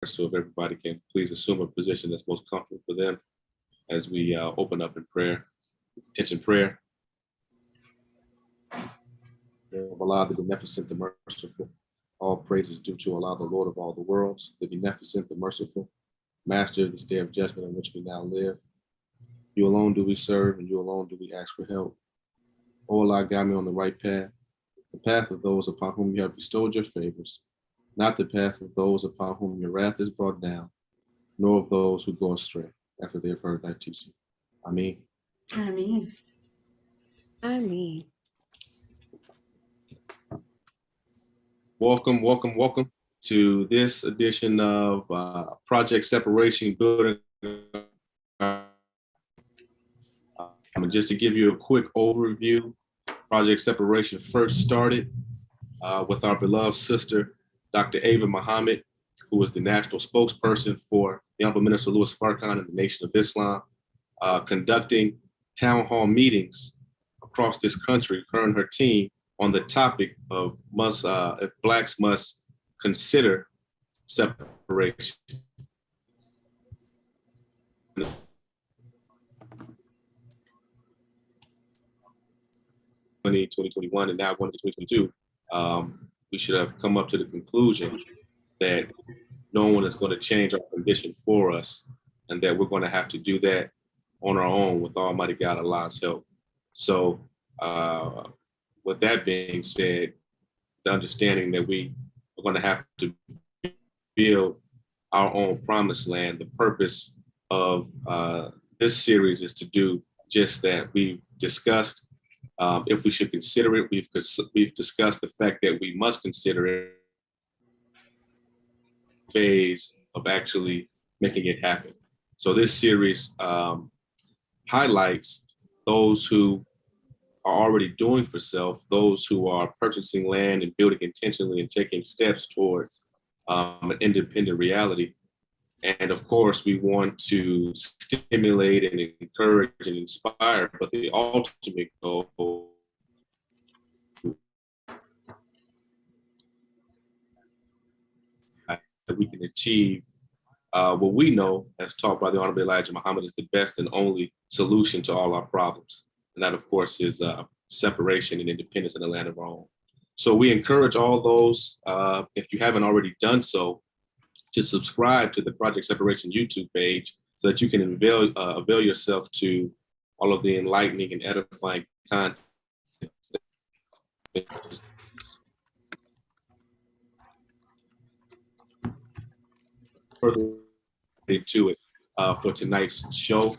So if everybody can please assume a position that's most comfortable for them as we open up in prayer. Attention prayer. Of Allah, the beneficent, the merciful. All praise is due to Allah, the Lord of all the worlds, the beneficent, the merciful, master of this day of judgment in which we now live. You alone do we serve, and you alone do we ask for help. O Allah, guide me on the right path, the path of those upon whom you have bestowed your favors, not the path of those upon whom your wrath is brought down, nor of those who go astray after they have heard thy teaching. Ameen. Ameen. Ameen. Welcome, welcome, welcome to this edition of Project Separation Building. Just to give you a quick overview, Project Separation first started with our beloved sister, Dr. Ava Muhammad, who was the national spokesperson for the Honorable Minister Louis Farrakhan and the Nation of Islam, conducting town hall meetings across this country, her and her team, on the topic of if Blacks must consider separation. 2021 and now going into 2022, we should have come up to the conclusion that no one is going to change our condition for us, and that we're going to have to do that on our own with Almighty God Allah's help. So with that being said, the understanding that we are going to have to build our own promised land, the purpose of this series is to do just that. We've discussed if we should consider it. We've discussed the fact that we must consider it phase of actually making it happen. So this series highlights those who are already doing for self, those who are purchasing land and building intentionally and taking steps towards an independent reality. And of course, we want to stimulate and encourage and inspire, but the ultimate goal that we can achieve what we know, as taught by the Honorable Elijah Muhammad, is the best and only solution to all our problems. And that, of course, is separation and independence in the land of our own. So we encourage all those, if you haven't already done so, to subscribe to the Project Separation YouTube page so that you can avail yourself to all of the enlightening and edifying content further to it for tonight's show.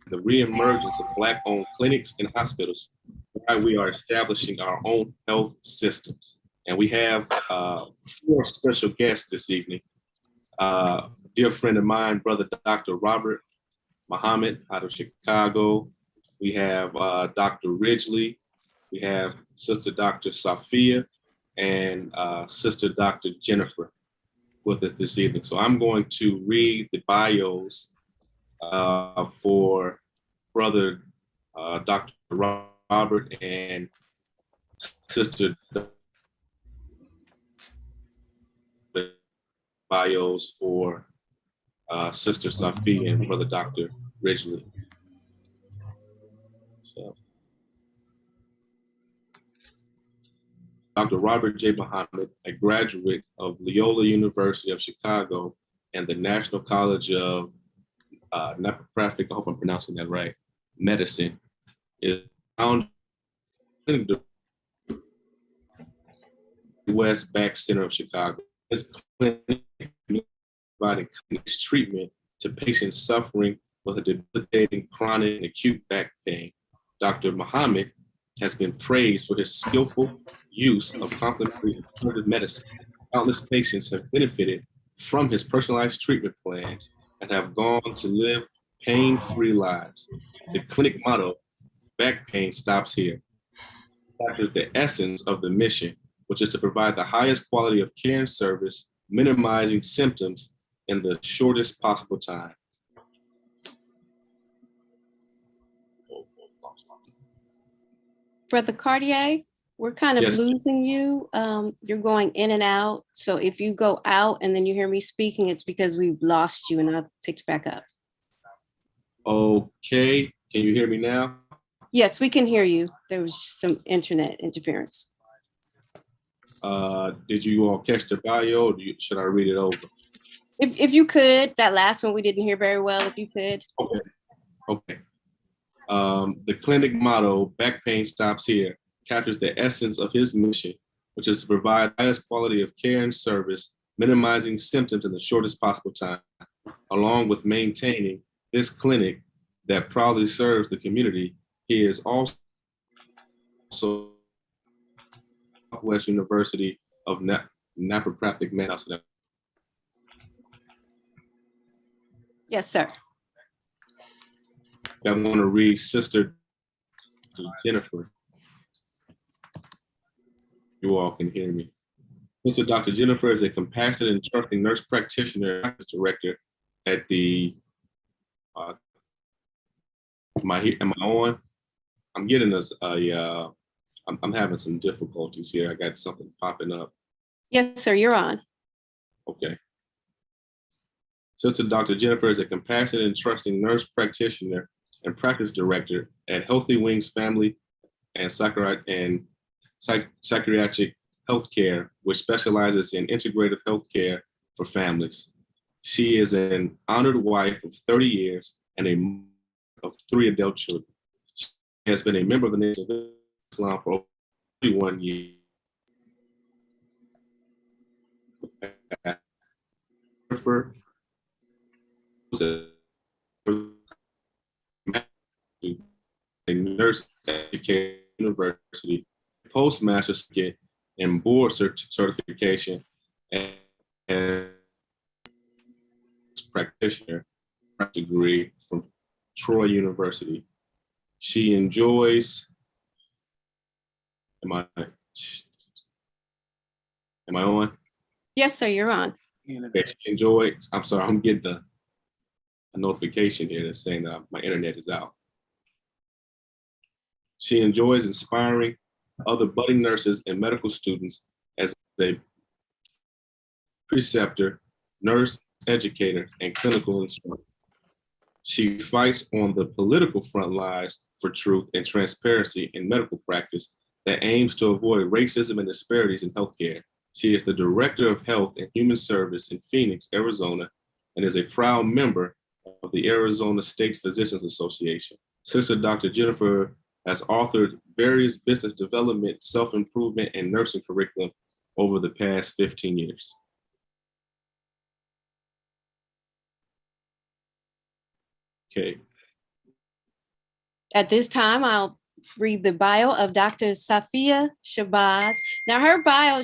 The reemergence of Black-owned clinics and hospitals, why we are establishing our own health systems. And we have 4 special guests this evening. A dear friend of mine, Brother Dr. Robert Muhammad out of Chicago. We have Dr. Ridgely. We have Sister Dr. Safia and Sister Dr. Jennifer with it this evening. So I'm going to read the bios for Brother Dr. Robert and Sister bios for Sister Safia and Brother Dr. Ridgely. So, Dr. Robert J. Muhammad, a graduate of Loyola University of Chicago and the National College of Naturopathic, I hope I'm pronouncing that right, medicine, is found in the West Back Center of Chicago. This clinic providing treatment to patients suffering with a debilitating chronic and acute back pain. Dr. Muhammad has been praised for his skillful use of complementary alternative medicine. Countless patients have benefited from his personalized treatment plans and have gone to live pain-free lives. The clinic motto, back pain stops here, captures the essence of the mission, which is to provide the highest quality of care and service, minimizing symptoms in the shortest possible time. Brother Cartier, we're kind of Yes. losing you. You're going in and out. So if you go out and then you hear me speaking, it's because we've lost you and I've picked back up. Okay, can you hear me now? Yes, we can hear you. There was some internet interference. Did you all catch the bio, or should I read it over? If you could, that last one we didn't hear very well, if you could. Okay. The clinic motto, "Back pain stops here," captures the essence of his mission, which is to provide the highest quality of care and service, minimizing symptoms in the shortest possible time, along with maintaining this clinic that proudly serves the community. He is also Southwest University of Naturopathic Medicine. Yes, sir. I want to read Sister Jennifer. You all can hear me. Sister Dr. Jennifer is a compassionate and trusting nurse practitioner and practice director at the, am I on? I'm getting this, I'm having some difficulties here. I got something popping up. Yes, sir, you're on. Okay. Sister Dr. Jennifer is a compassionate and trusting nurse practitioner and practice director at Healthy Wings Family and Psychiatric Healthcare, which specializes in integrative healthcare for families. She is an honored wife of 30 years and a mother of 3 adult children. She has been a member of the Nation of Islam for over 31 years. Jennifer was a nurse education university, postmaster's certificate, and board certification, and practitioner degree from Troy University. She enjoys. Am I on? Yes, sir, you're on. Okay, she enjoys. I'm sorry, I'm getting a notification here that's saying my internet is out. She enjoys inspiring other budding nurses and medical students as a preceptor, nurse, educator, and clinical instructor. She fights on the political front lines for truth and transparency in medical practice that aims to avoid racism and disparities in healthcare. She is the Director of Health and Human Service in Phoenix, Arizona, and is a proud member of the Arizona State Physicians Association. Sister Dr. Jennifer has authored various business development, self-improvement, and nursing curriculum over the past 15 years. Okay. At this time, I'll read the bio of Dr. Safia Shabazz. Now her bio,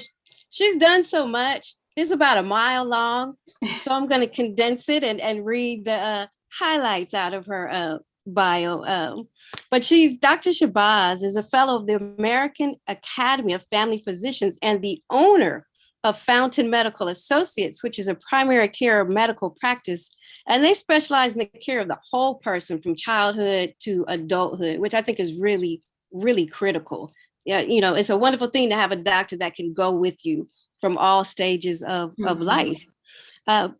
she's done so much. It's about a mile long. So I'm going to condense it and read the highlights out of her bio. But Dr. Shabazz is a fellow of the American Academy of Family Physicians and the owner of Fountain Medical Associates, which is a primary care medical practice. And they specialize in the care of the whole person from childhood to adulthood, which I think is really, really critical. Yeah, you know, it's a wonderful thing to have a doctor that can go with you from all stages of life. Dr.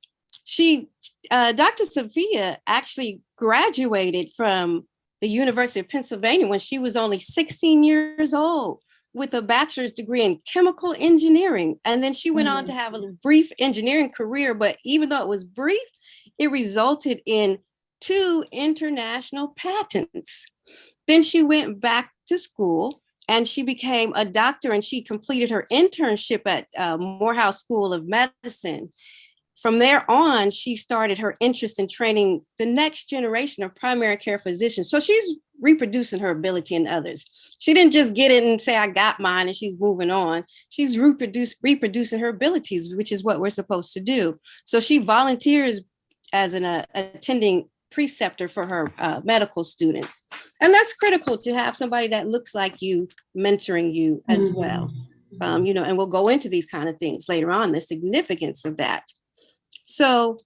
Safia actually graduated from the University of Pennsylvania when she was only 16 years old with a bachelor's degree in chemical engineering. And then she went on to have a brief engineering career, but even though it was brief, it resulted in 2 international patents. Then she went back to school and she became a doctor, and she completed her internship at Morehouse School of Medicine. From there on, she started her interest in training the next generation of primary care physicians. So she's reproducing her ability in others. She didn't just get it and say, I got mine, and she's moving on. She's reproducing her abilities, which is what we're supposed to do. So she volunteers as an attending preceptor for her medical students. And that's critical to have somebody that looks like you mentoring you as well. You know, and we'll go into these kind of things later on, the significance of that. So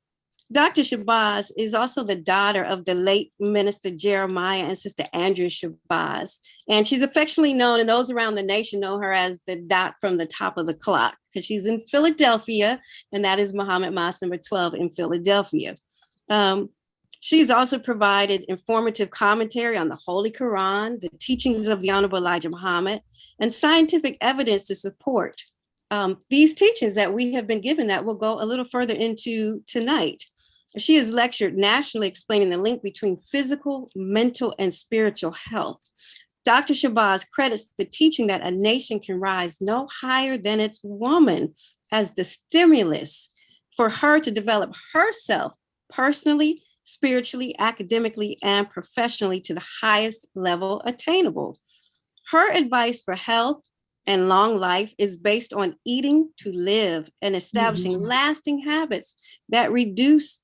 Dr. Shabazz is also the daughter of the late Minister Jeremiah and Sister Andrea Shabazz. And she's affectionately known, and those around the nation know her as the dot from the top of the clock, because she's in Philadelphia, and that is Muhammad Mosque number 12 in Philadelphia. She's also provided informative commentary on the Holy Quran, the teachings of the Honorable Elijah Muhammad, and scientific evidence to support these teachings that we have been given that we'll go a little further into tonight. She has lectured nationally explaining the link between physical, mental, and spiritual health. Dr. Shabazz credits the teaching that a nation can rise no higher than its woman as the stimulus for her to develop herself personally, spiritually, academically, and professionally to the highest level attainable. Her advice for health and long life is based on eating to live and establishing lasting habits that reduce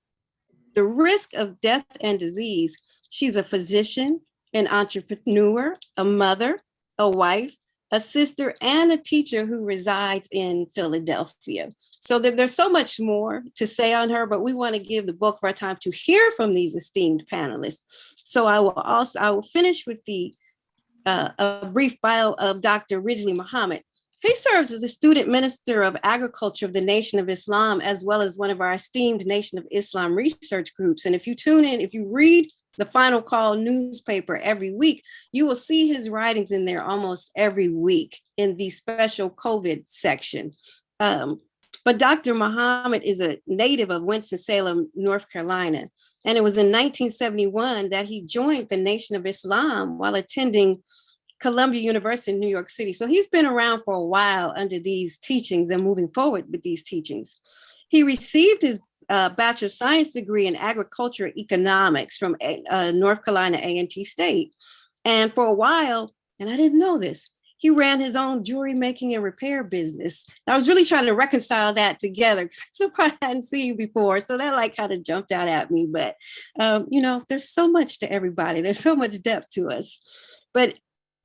the risk of death and disease. She's a physician, an entrepreneur, a mother, a wife, a sister, and a teacher who resides in Philadelphia. So there's so much more to say on her, but we want to give the bulk of our time to hear from these esteemed panelists. So I will finish with a brief bio of Dr. Ridgely Muhammad. He serves as the student minister of agriculture of the Nation of Islam, as well as one of our esteemed Nation of Islam research groups. And if you tune in, if you read the Final Call newspaper every week, you will see his writings in there almost every week in the special COVID section. But Dr. Muhammad is a native of Winston-Salem, North Carolina. And it was in 1971 that he joined the Nation of Islam while attending Columbia University in New York City. So he's been around for a while under these teachings and moving forward with these teachings. He received his Bachelor of Science degree in Agricultural Economics from North Carolina A&T State. And for a while, and I didn't know this, he ran his own jewelry making and repair business. I was really trying to reconcile that together because somebody I hadn't seen before. So that like kind of jumped out at me. But, there's so much to everybody. There's so much depth to us.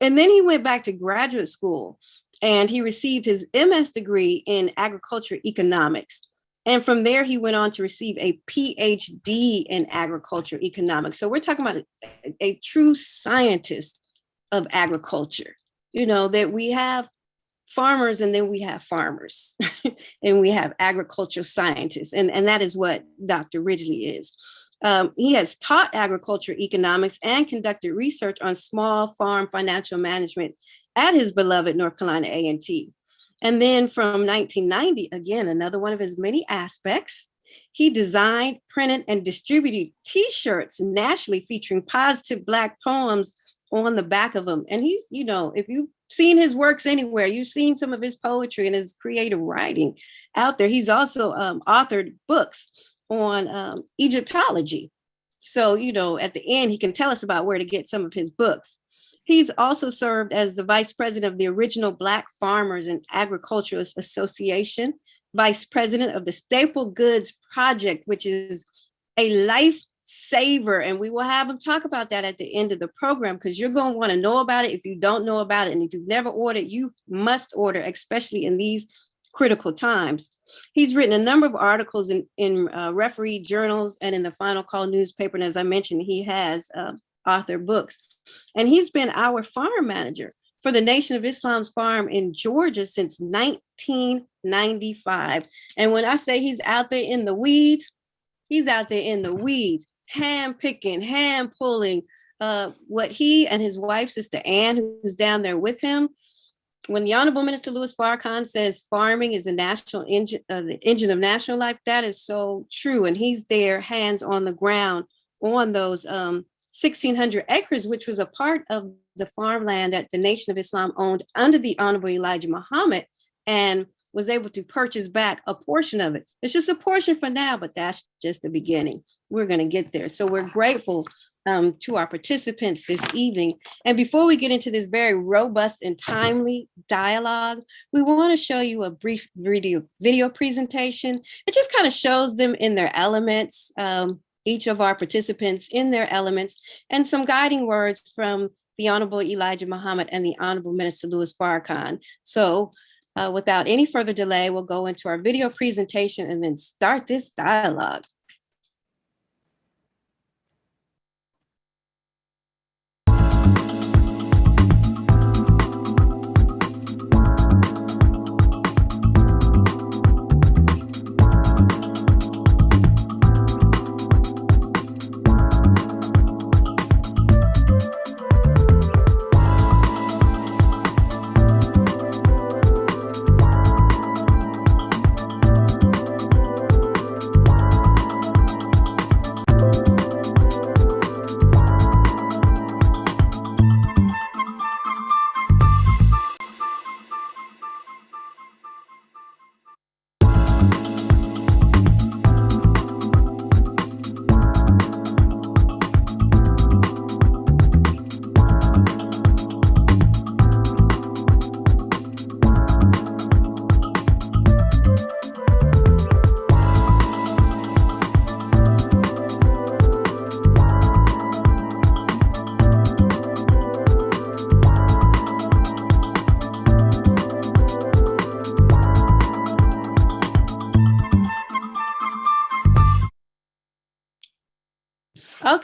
And then he went back to graduate school and he received his MS degree in agriculture economics. And from there, he went on to receive a PhD in agriculture economics. So we're talking about a true scientist of agriculture, that we have farmers and then we have farmers and we have agricultural scientists. And that is what Dr. Ridgely is. He has taught agriculture economics and conducted research on small farm financial management at his beloved North Carolina A&T. And then from 1990, again, another one of his many aspects, he designed, printed, and distributed T-shirts nationally featuring positive Black poems on the back of them. And he's, if you've seen his works anywhere, you've seen some of his poetry and his creative writing out there. He's also authored books on Egyptology. So, at the end, he can tell us about where to get some of his books. He's also served as the vice president of the original Black Farmers and Agriculturalists Association, vice president of the Staple Goods Project, which is a lifesaver. And we will have him talk about that at the end of the program, because you're going to want to know about it if you don't know about it. And if you've never ordered, you must order, especially in these critical times. He's written a number of articles in referee journals and in the Final Call newspaper. And as I mentioned, he has authored books. And he's been our farm manager for the Nation of Islam's farm in Georgia since 1995. And when I say he's out there in the weeds, he's out there in the weeds, hand picking, hand pulling. What he and his wife, Sister Ann, who's down there with him, when the Honorable Minister Louis Farrakhan says farming is the national engine, the engine of national life, that is so true. And he's there, hands on the ground on those 1,600 acres, which was a part of the farmland that the Nation of Islam owned under the Honorable Elijah Muhammad, and was able to purchase back a portion of it. It's just a portion for now, but that's just the beginning. We're going to get there. So we're grateful to our participants this evening. And before we get into this very robust and timely dialogue, we want to show you a brief video presentation. It just kind of shows them in their elements, each of our participants in their elements, and some guiding words from the Honorable Elijah Muhammad and the Honorable Minister Louis Farrakhan. So without any further delay, we'll go into our video presentation and then start this dialogue.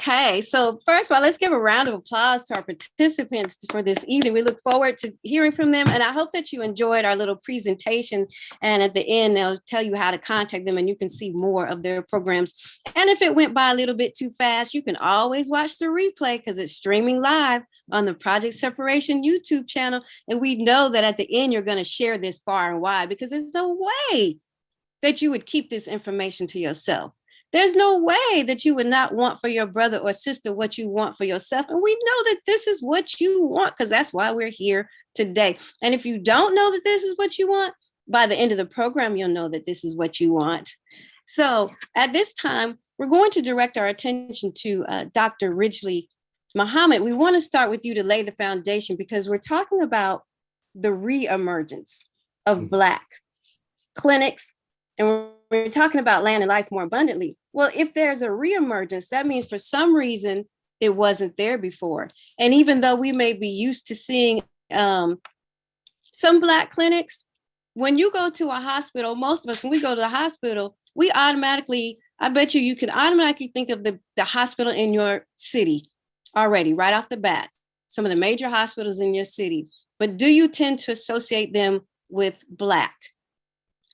Okay, so first of all, let's give a round of applause to our participants for this evening. We look forward to hearing from them, and I hope that you enjoyed our little presentation. And at the end, they'll tell you how to contact them, and you can see more of their programs. And if it went by a little bit too fast, you can always watch the replay because it's streaming live on the Project Separation YouTube channel. And we know that at the end, you're going to share this far and wide because there's no way that you would keep this information to yourself. There's no way that you would not want for your brother or sister what you want for yourself. And we know that this is what you want because that's why we're here today. And if you don't know that this is what you want, by the end of the program, you'll know that this is what you want. So at this time, we're going to direct our attention to Dr. Ridgely Muhammad. We want to start with you to lay the foundation because we're talking about the reemergence of Black clinics, and we're talking about land and life more abundantly. Well, if there's a reemergence, that means for some reason it wasn't there before. And even though we may be used to seeing some Black clinics, when you go to a hospital, most of us, when we go to the hospital, we automatically, I bet you can automatically think of the hospital in your city already, right off the bat, some of the major hospitals in your city. But do you tend to associate them with Black?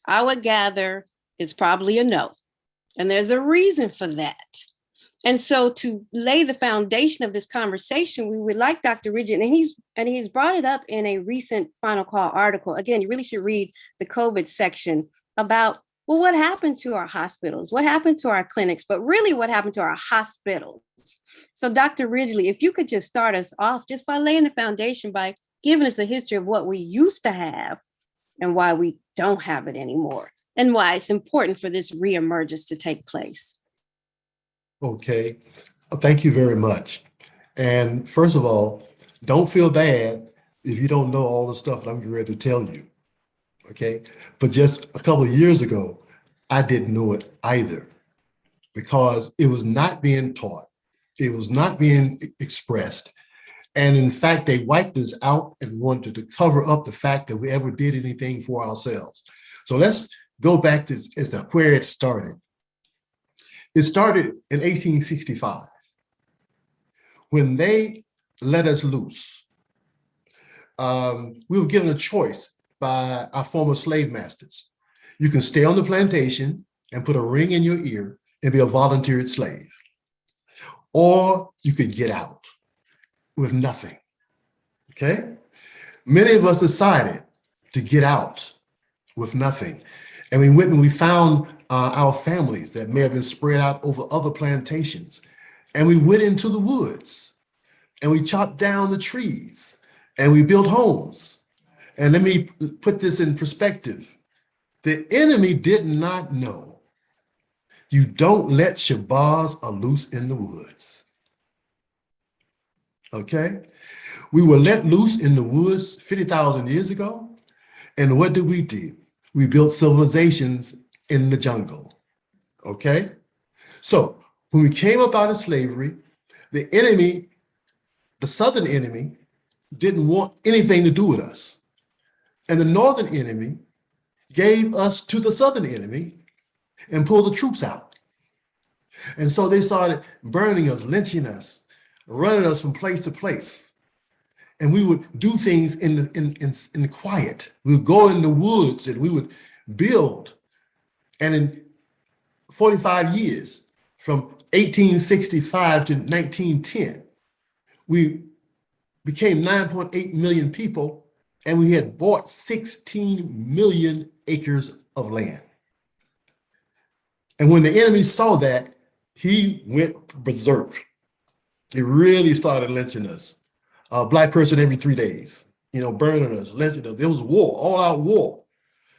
I would gather it's probably a no. And there's a reason for that. And so to lay the foundation of this conversation, we would like Dr. Ridgely, and he's brought it up in a recent Final Call article. Again, you really should read the COVID section about, well, what happened to our hospitals? What happened to our clinics? But really what happened to our hospitals? So Dr. Ridgely, if you could just start us off just by laying the foundation, by giving us a history of what we used to have and why we don't have it anymore, and why it's important for this reemergence to take place. Okay, thank you very much. And first of all, don't feel bad if you don't know all the stuff that I'm getting ready to tell you, okay? But just a couple of years ago, I didn't know it either because it was not being taught. It was not being expressed. And in fact, they wiped us out and wanted to cover up the fact that we ever did anything for ourselves. So let's go back to as to where it started. It started in 1865 when they let us loose. We were given a choice by our former slave masters. You can stay on the plantation and put a ring in your ear and be a volunteered slave, or you could get out with nothing, okay? Many of us decided to get out with nothing. And we went and we found our families that may have been spread out over other plantations. And we went into the woods and we chopped down the trees and we built homes. And let me put this in perspective. The enemy did not know you don't let Shabazz loose in the woods. Okay? We were let loose in the woods 50,000 years ago. And what did we do? We built civilizations in the jungle, okay? So when we came up out of slavery, the enemy, the southern enemy, didn't want anything to do with us. And the northern enemy gave us to the southern enemy and pulled the troops out. And so they started burning us, lynching us, running us from place to place. And we would do things in the quiet. We would go in the woods and we would build. And in 45 years, from 1865 to 1910, we became 9.8 million people, and we had bought 16 million acres of land. And when the enemy saw that, he went berserk. He really started lynching us. A Black person every 3 days, burning us, lynching us. There was war, all out war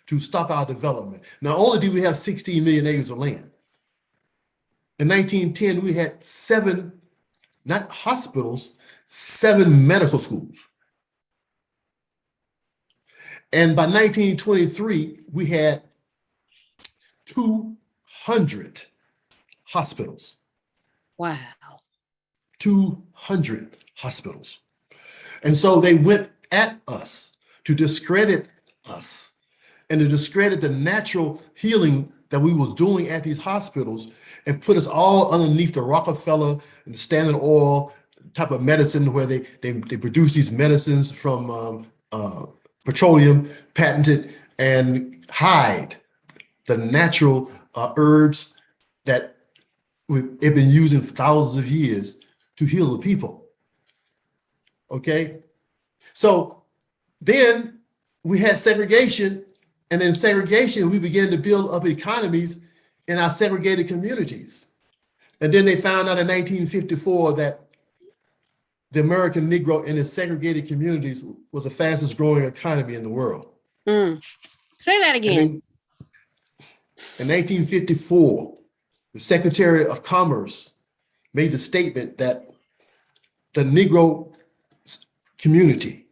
to stop our development. Not only did we have 16 million acres of land, in 1910, we had 7, not hospitals, 7 medical schools. And by 1923, we had 200 hospitals. Wow. 200 hospitals. And so they went at us to discredit us and to discredit the natural healing that we was doing at these hospitals and put us all underneath the Rockefeller and the Standard Oil type of medicine where they produce these medicines from petroleum, patented, and hide the natural herbs that we've been using for thousands of years to heal the people. Okay, so then we had segregation, and in segregation, we began to build up economies in our segregated communities. And then they found out in 1954 that the American Negro in its segregated communities was the fastest growing economy in the world. Say that again. In 1954, the Secretary of Commerce made the statement that the Negro community,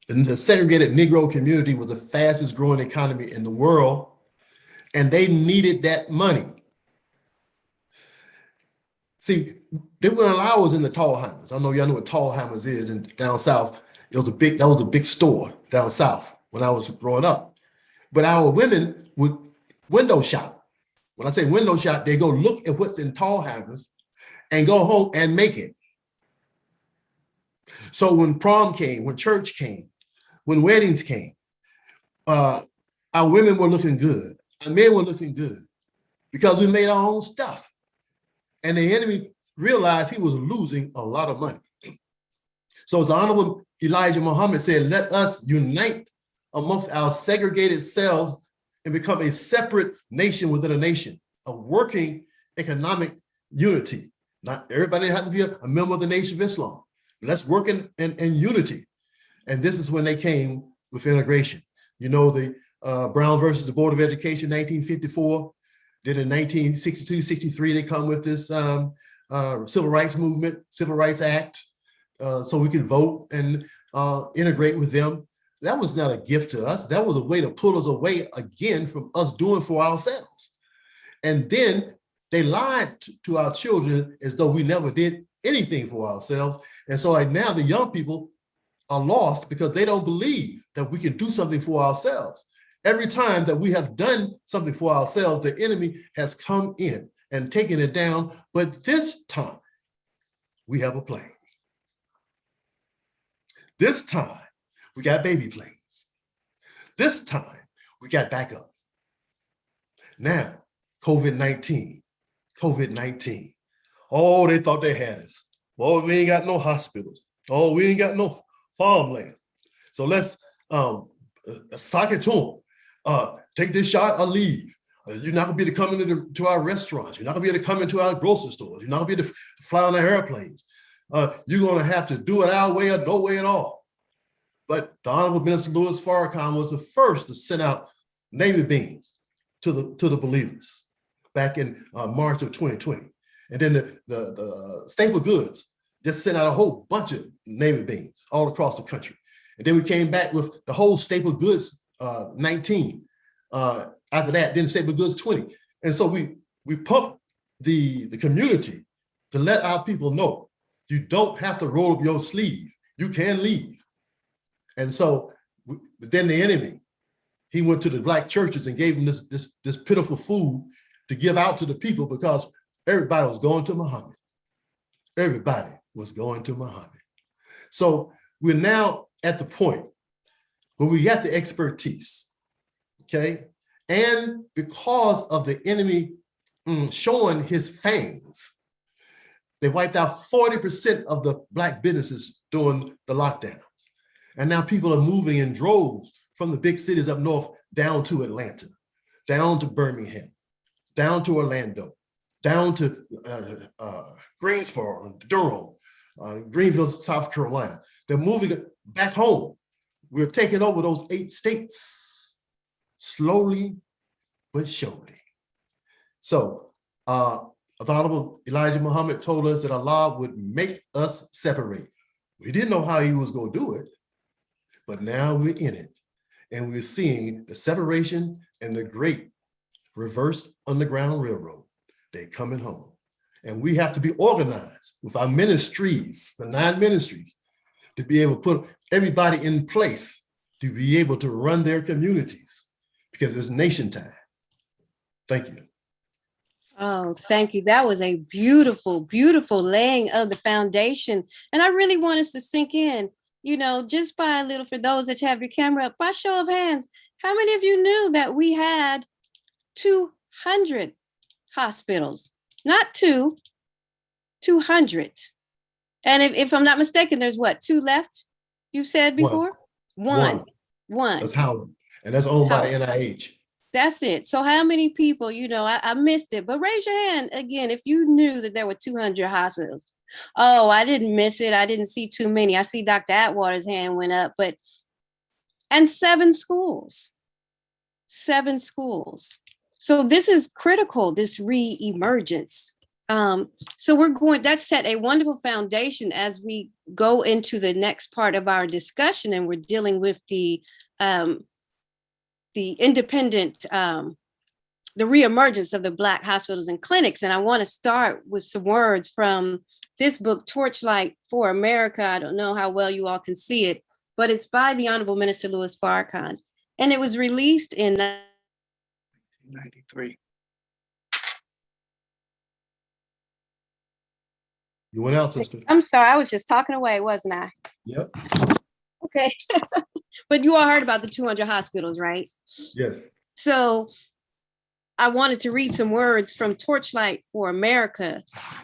and the segregated Negro community, was the fastest growing economy in the world, and they needed that money. See, they wouldn't allow us in the Tall Hammers. I know y'all know what Tall Hammers is, and down south, that was a big store down south when I was growing up. But our women would window shop. When I say window shop, they go look at what's in Tall Hammers and go home and make it. So when prom came, when church came, when weddings came, our women were looking good. Our men were looking good because we made our own stuff. And the enemy realized he was losing a lot of money. So the Honorable Elijah Muhammad said, let us unite amongst our segregated selves and become a separate nation within a nation, a working economic unity. Not everybody has to be a member of the Nation of Islam. Let's work in unity. And this is when they came with integration. You know, the Brown versus the Board of Education, 1954. Then in 1962, 63, they come with this Civil Rights Movement, Civil Rights Act, so we could vote and integrate with them. That was not a gift to us. That was a way to pull us away again from us doing for ourselves. And then they lied to our children as though we never did anything for ourselves. And so like now the young people are lost because they don't believe that we can do something for ourselves. Every time that we have done something for ourselves, the enemy has come in and taken it down. But this time, we have a plan. This time, we got baby planes. This time, we got backup. Now, COVID-19. Oh, they thought they had us. Well, we ain't got no hospitals. Oh, we ain't got no farmland. So let's sock it to them. Take this shot or leave. You're not gonna be able to come into our restaurants. You're not gonna be able to come into our grocery stores. You're not gonna be able to fly on our airplanes. You're gonna have to do it our way or no way at all. But the Honorable Minister Louis Farrakhan was the first to send out Navy beams to the believers back in March of 2020. And then the staple goods just sent out a whole bunch of Navy beams all across the country. And then we came back with the whole staple goods 19. After that, then staple goods 20. And so we pumped the community to let our people know you don't have to roll up your sleeve. You can leave. And so then the enemy, he went to the Black churches and gave them this pitiful food to give out to the people because everybody was going to Muhammad. Everybody was going to Muhammad. So we're now at the point where we got the expertise, okay? And because of the enemy showing his fangs, they wiped out 40% of the Black businesses during the lockdowns. And now people are moving in droves from the big cities up north down to Atlanta, down to Birmingham, down to Orlando, down to Greensboro, Durham, Greenville, South Carolina. They're moving back home. We're taking over those 8 states slowly but surely. So Honorable Elijah Muhammad told us that Allah would make us separate. We didn't know how he was going to do it, but now we're in it. And we're seeing the separation and the great reverse underground railroad. They're coming home. And we have to be organized with our ministries, the 9 ministries, to be able to put everybody in place to be able to run their communities because it's nation time. Thank you. Oh, thank you. That was a beautiful, beautiful laying of the foundation. And I really want us to sink in, just by a little, for those that have your camera up, by show of hands, how many of you knew that we had 200 hospitals? Not 200. And if I'm not mistaken, there's what, 2 left? You've said before? One. That's Howard. And that's owned by the NIH. That's it. So how many people, I missed it, but raise your hand again if you knew that there were 200 hospitals. Oh, I didn't miss it. I didn't see too many. I see Dr. Atwater's hand went up, and 7 schools. 7 schools. So this is critical, this re-emergence. So that's set a wonderful foundation as we go into the next part of our discussion, and we're dealing with the independent, the reemergence of the Black hospitals and clinics. And I want to start with some words from this book, Torchlight for America. I don't know how well you all can see it, but it's by the Honorable Minister Louis Farrakhan. And it was released in 1993. You went out, sister. I'm sorry, I was just talking away, wasn't I? Yep. Okay. But you all heard about the 200 hospitals, right? Yes. So I wanted to read some words from Torchlight for America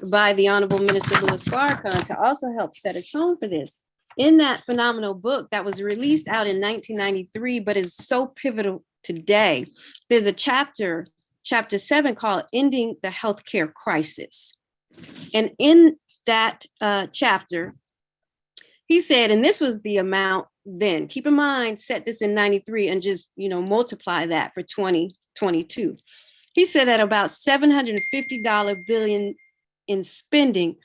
by the Honorable Minister Louis Farrakhan to also help set a tone for this. In that phenomenal book that was released out in 1993, but is so pivotal today, there's a chapter 7, called Ending the Healthcare Crisis. And in that chapter, he said, and this was the amount then, keep in mind, set this in 93 and just, multiply that for 2022. He said that about $750 billion in spending,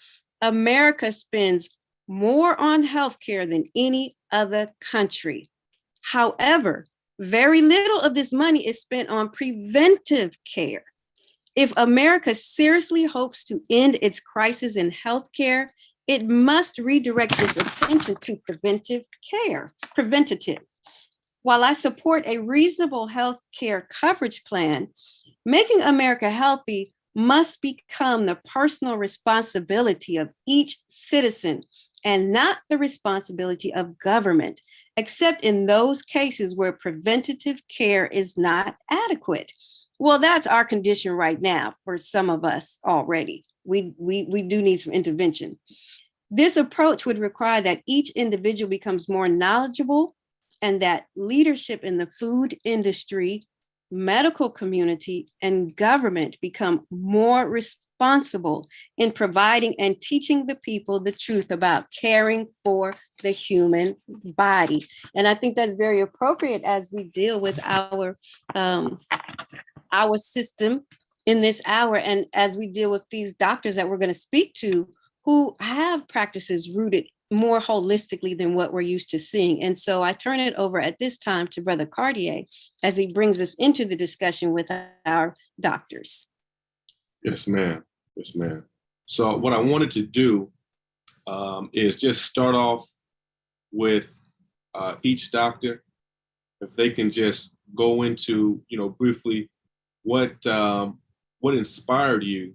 America spends more on healthcare than any other country. However, very little of this money is spent on preventive care. If America seriously hopes to end its crisis in healthcare, it must redirect its attention to preventative. While I support a reasonable healthcare coverage plan, making America healthy must become the personal responsibility of each citizen and not the responsibility of government, except in those cases where preventative care is not adequate. Well, that's our condition right now for some of us already. We do need some intervention. This approach would require that each individual becomes more knowledgeable and that leadership in the food industry, medical community, and government become more responsible in providing and teaching the people the truth about caring for the human body. And I think that's very appropriate as we deal with our system in this hour, and as we deal with these doctors that we're going to speak to who have practices rooted more holistically than what we're used to seeing. And so I turn it over at this time to Brother Cartier as he brings us into the discussion with our doctors. Yes, ma'am. Yes, ma'am. So what I wanted to do is just start off with each doctor, if they can just go into, briefly what inspired you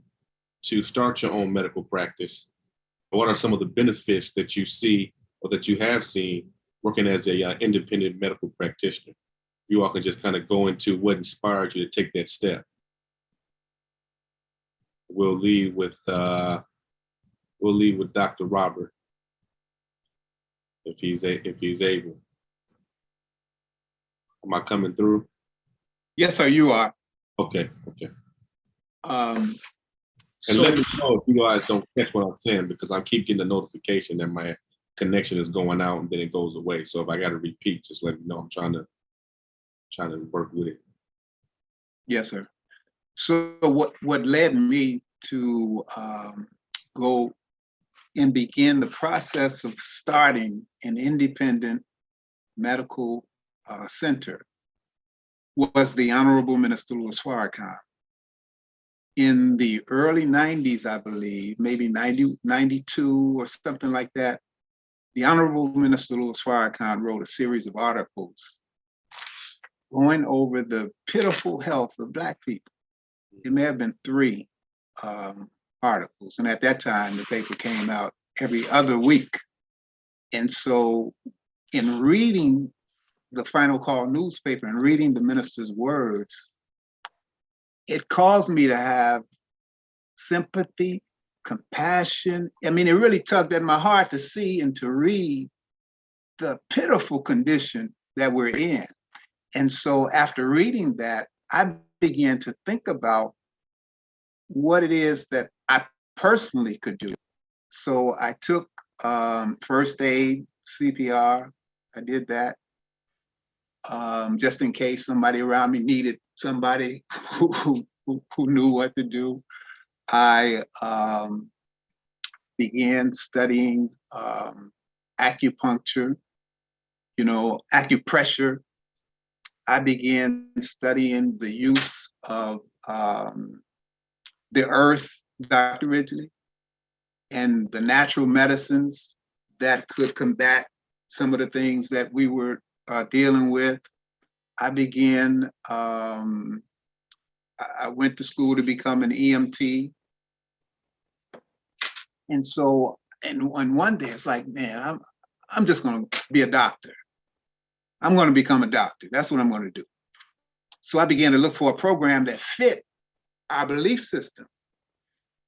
to start your own medical practice. What are some of the benefits that you see or that you have seen working as a independent medical practitioner? You all can just kind of go into what inspired you to take that step. We'll lead with Dr. Robert, if he's able. Am I coming through? Yes, sir, you are. Okay. And So, let me know if you guys don't catch what I'm saying, because I keep getting a notification that my connection is going out and then it goes away. So if I got to repeat, just let me know. I'm trying to work with it. yes, sir. So what led me to go and begin the process of starting an independent medical center was the Honorable Minister Louis Farrakhan. In the early 90s, I believe, maybe 90, 92 or something like that, the Honorable Minister Louis Farrakhan wrote a series of articles going over the pitiful health of Black people. it may have been 3 articles. And at that time, the paper came out every other week. And so in reading the Final Call newspaper and reading the minister's words, it caused me to have sympathy, compassion. I mean, it really tugged at my heart to see and to read the pitiful condition that we're in. And so after reading that, I began to think about what it is that I personally could do. So I took first aid, CPR. I did that just in case somebody around me needed somebody who knew what to do. I began studying acupuncture, acupressure. I began studying the use of the earth, Dr. Ridgely, and the natural medicines that could combat some of the things that we were dealing with. I began, I went to school to become an EMT. And so, and one day it's like, man, I'm just gonna be a doctor. I'm gonna become a doctor. That's what I'm gonna do. So I began to look for a program that fit our belief system.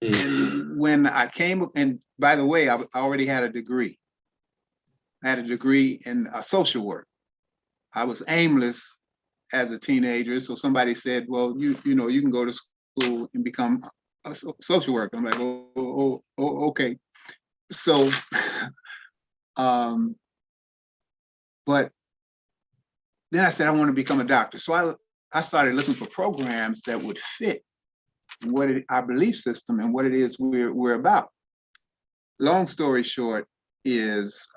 And when I came, and by the way, I already had a degree. I had a degree in social work. I was aimless as a teenager. So somebody said, well, you can go to school and become a social worker. I'm like, oh, okay. So, but then I said, I want to become a doctor. So I started looking for programs that would fit our belief system and what it is we're about. Long story short is,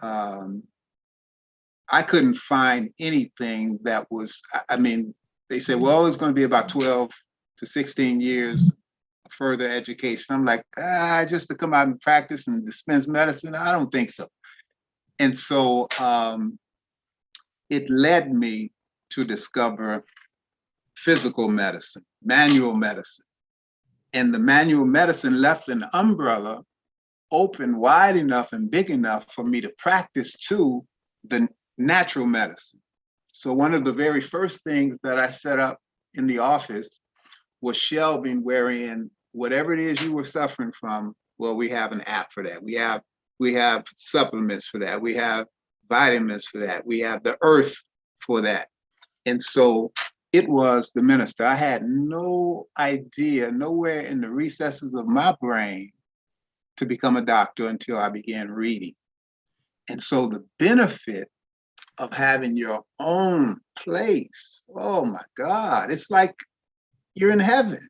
I couldn't find anything that was, I mean, they said, well, it's going to be about 12 to 16 years of further education. I'm like, just to come out and practice and dispense medicine? I don't think so. And so it led me to discover physical medicine, manual medicine. And the manual medicine left an umbrella open wide enough and big enough for me to practice to the natural medicine. So one of the very first things that I set up in the office was shelving wherein whatever it is you were suffering from, well, we have an app for that. We have supplements for that. We have vitamins for that. We have the earth for that. And so it was the minister. I had no idea, nowhere in the recesses of my brain to become a doctor until I began reading. And so the benefit of having your own place, oh my God, it's like you're in heaven.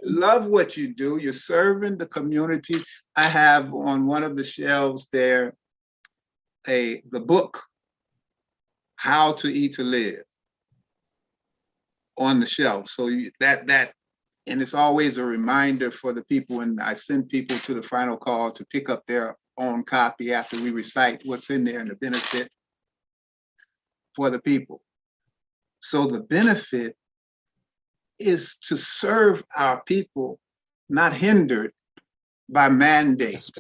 Love what you do. You're serving the community. I have on one of the shelves there the book, How to Eat to Live, on the shelf. So and it's always a reminder for the people when I send people to the final call to pick up their own copy after we recite what's in there and the benefit for the people. So the benefit is to serve our people, not hindered by mandates,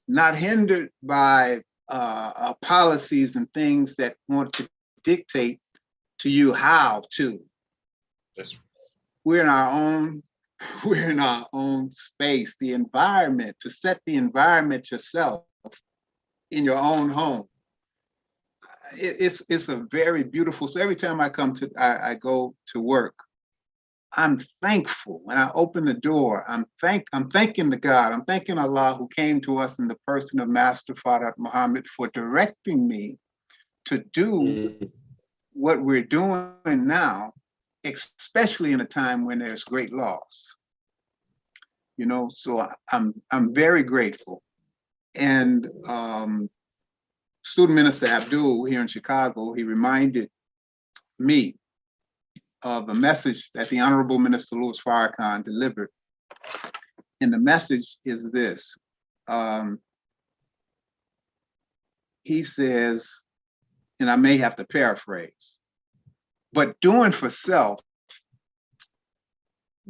not hindered by policies and things that want to dictate to you how to. That's We're in our own space, the environment, to set the environment yourself in your own home. It's a very beautiful. So every time I go to work, I'm thankful. When I open the door, I'm thanking the God, I'm thanking Allah who came to us in the person of Master Fard Muhammad for directing me to do what we're doing now, especially in a time when there's great loss. So I'm very grateful. And Student Minister Abdul here in Chicago, he reminded me of a message that the Honorable Minister Louis Farrakhan delivered. And the message is this. He says, and I may have to paraphrase, but doing for self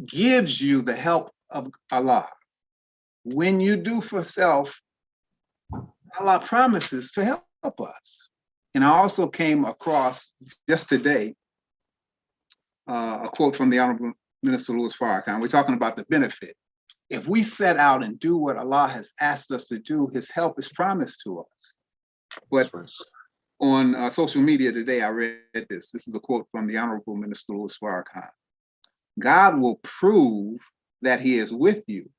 gives you the help of Allah. When you do for self, Allah promises to help us. And I also came across just today a quote from the Honorable Minister Louis Farrakhan. We're talking about the benefit. If we set out and do what Allah has asked us to do, his help is promised to us. But on social media today, I read this. This is a quote from the Honorable Minister Louis Farrakhan. God will prove that he is with you.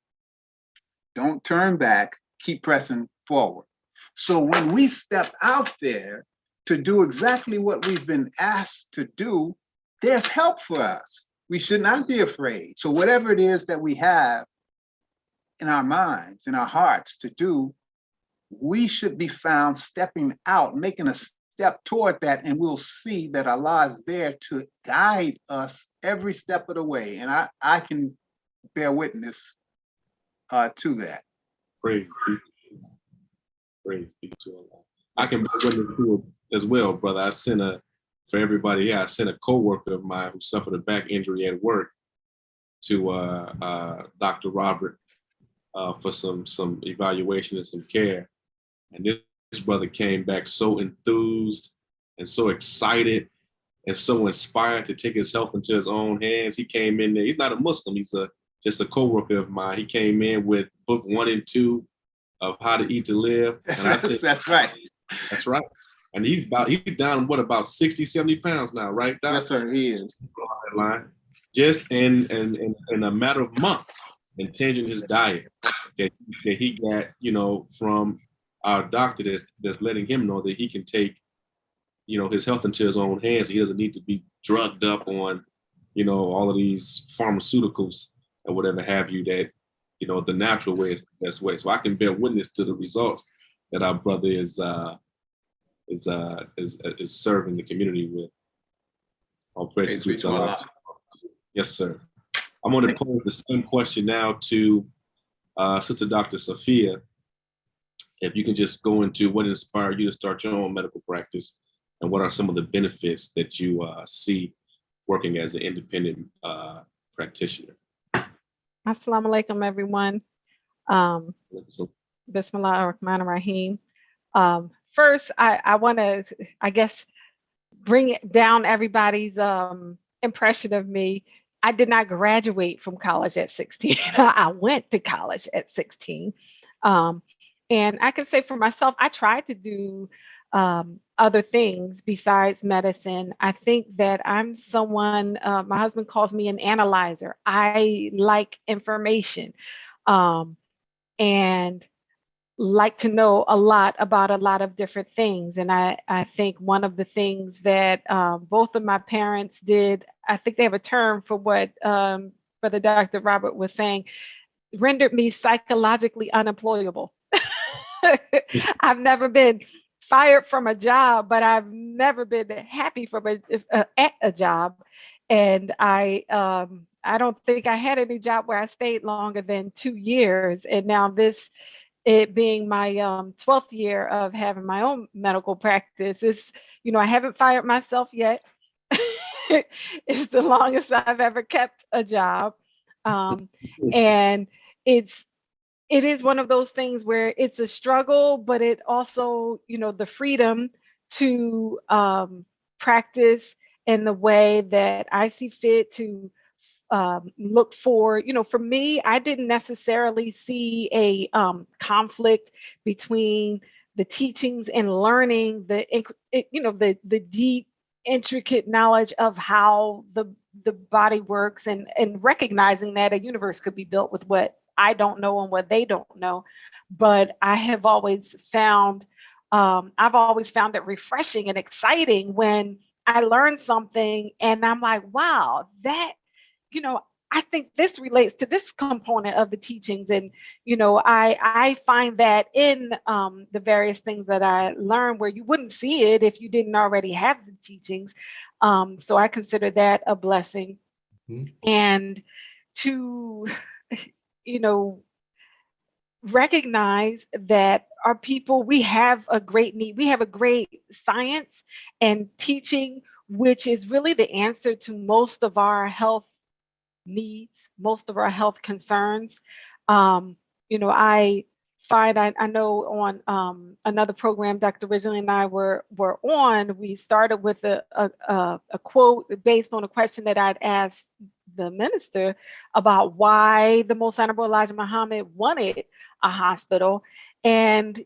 Don't turn back, keep pressing forward. So when we step out there to do exactly what we've been asked to do, there's help for us. We should not be afraid. So whatever it is that we have in our minds, in our hearts to do, we should be found stepping out, making a step toward that, and we'll see that Allah is there to guide us every step of the way. And I can bear witness to that. Praise be to Allah. I can bear witness to it as well, brother. I sent for everybody here, I sent a co-worker of mine who suffered a back injury at work to Dr. Robert for some evaluation and some care. And this brother came back so enthused and so excited and so inspired to take his health into his own hands. He came in there. He's not a Muslim. He's just a co-worker of mine. He came in with book 1 and 2 of How to Eat to Live. And I think, that's right. That's right. And he's down, what, about 60, 70 pounds now, right, Doc? Yes, sir, he is. Just in a matter of months, and changing his diet that he got, from our doctor that's letting him know that he can take, his health into his own hands. He doesn't need to be drugged up on, all of these pharmaceuticals or whatever have you that, the natural way is the best way. So I can bear witness to the results that our brother is serving the community with. All praise to Allah. Yes, sir. I'm going to pose the same question now to Sister Dr. Sophia. If you can just go into what inspired you to start your own medical practice, and what are some of the benefits that you see working as an independent practitioner? Assalamu alaikum, everyone. Bismillah ar-Rahman ar-Rahim. First, I want to, I guess, bring down everybody's impression of me. I did not graduate from college at 16. I went to college at 16. And I can say for myself, I tried to do other things besides medicine. I think that I'm someone, my husband calls me an analyzer. I like information and like to know a lot about a lot of different things. And I think one of the things that both of my parents did, I think they have a term for what Brother Dr. Robert was saying, rendered me psychologically unemployable. I've never been fired from a job, but I've never been happy from at a job. And I don't think I had any job where I stayed longer than 2 years. And now it being my 12th year of having my own medical practice, is, I haven't fired myself yet. It's the longest I've ever kept a job. And it is one of those things where it's a struggle, but it also, the freedom to practice in the way that I see fit, to look for, for me, I didn't necessarily see a conflict between the teachings and learning the deep, intricate knowledge of how the body works, and recognizing that a universe could be built with what I don't know and what they don't know. But I have always found, I've always found it refreshing and exciting when I learn something and I'm like, wow, that, I think this relates to this component of the teachings. And, I find that in the various things that I learned, where you wouldn't see it if you didn't already have the teachings. So I consider that a blessing. Mm-hmm. And to, recognize that our people, we have a great need. We have a great science and teaching, which is really the answer to most of our health needs, most of our health concerns. I find I know on another program Dr. Ridgely and I were on, we started with a quote based on a question that I'd asked the minister about why the Most Honorable Elijah Muhammad wanted a hospital. And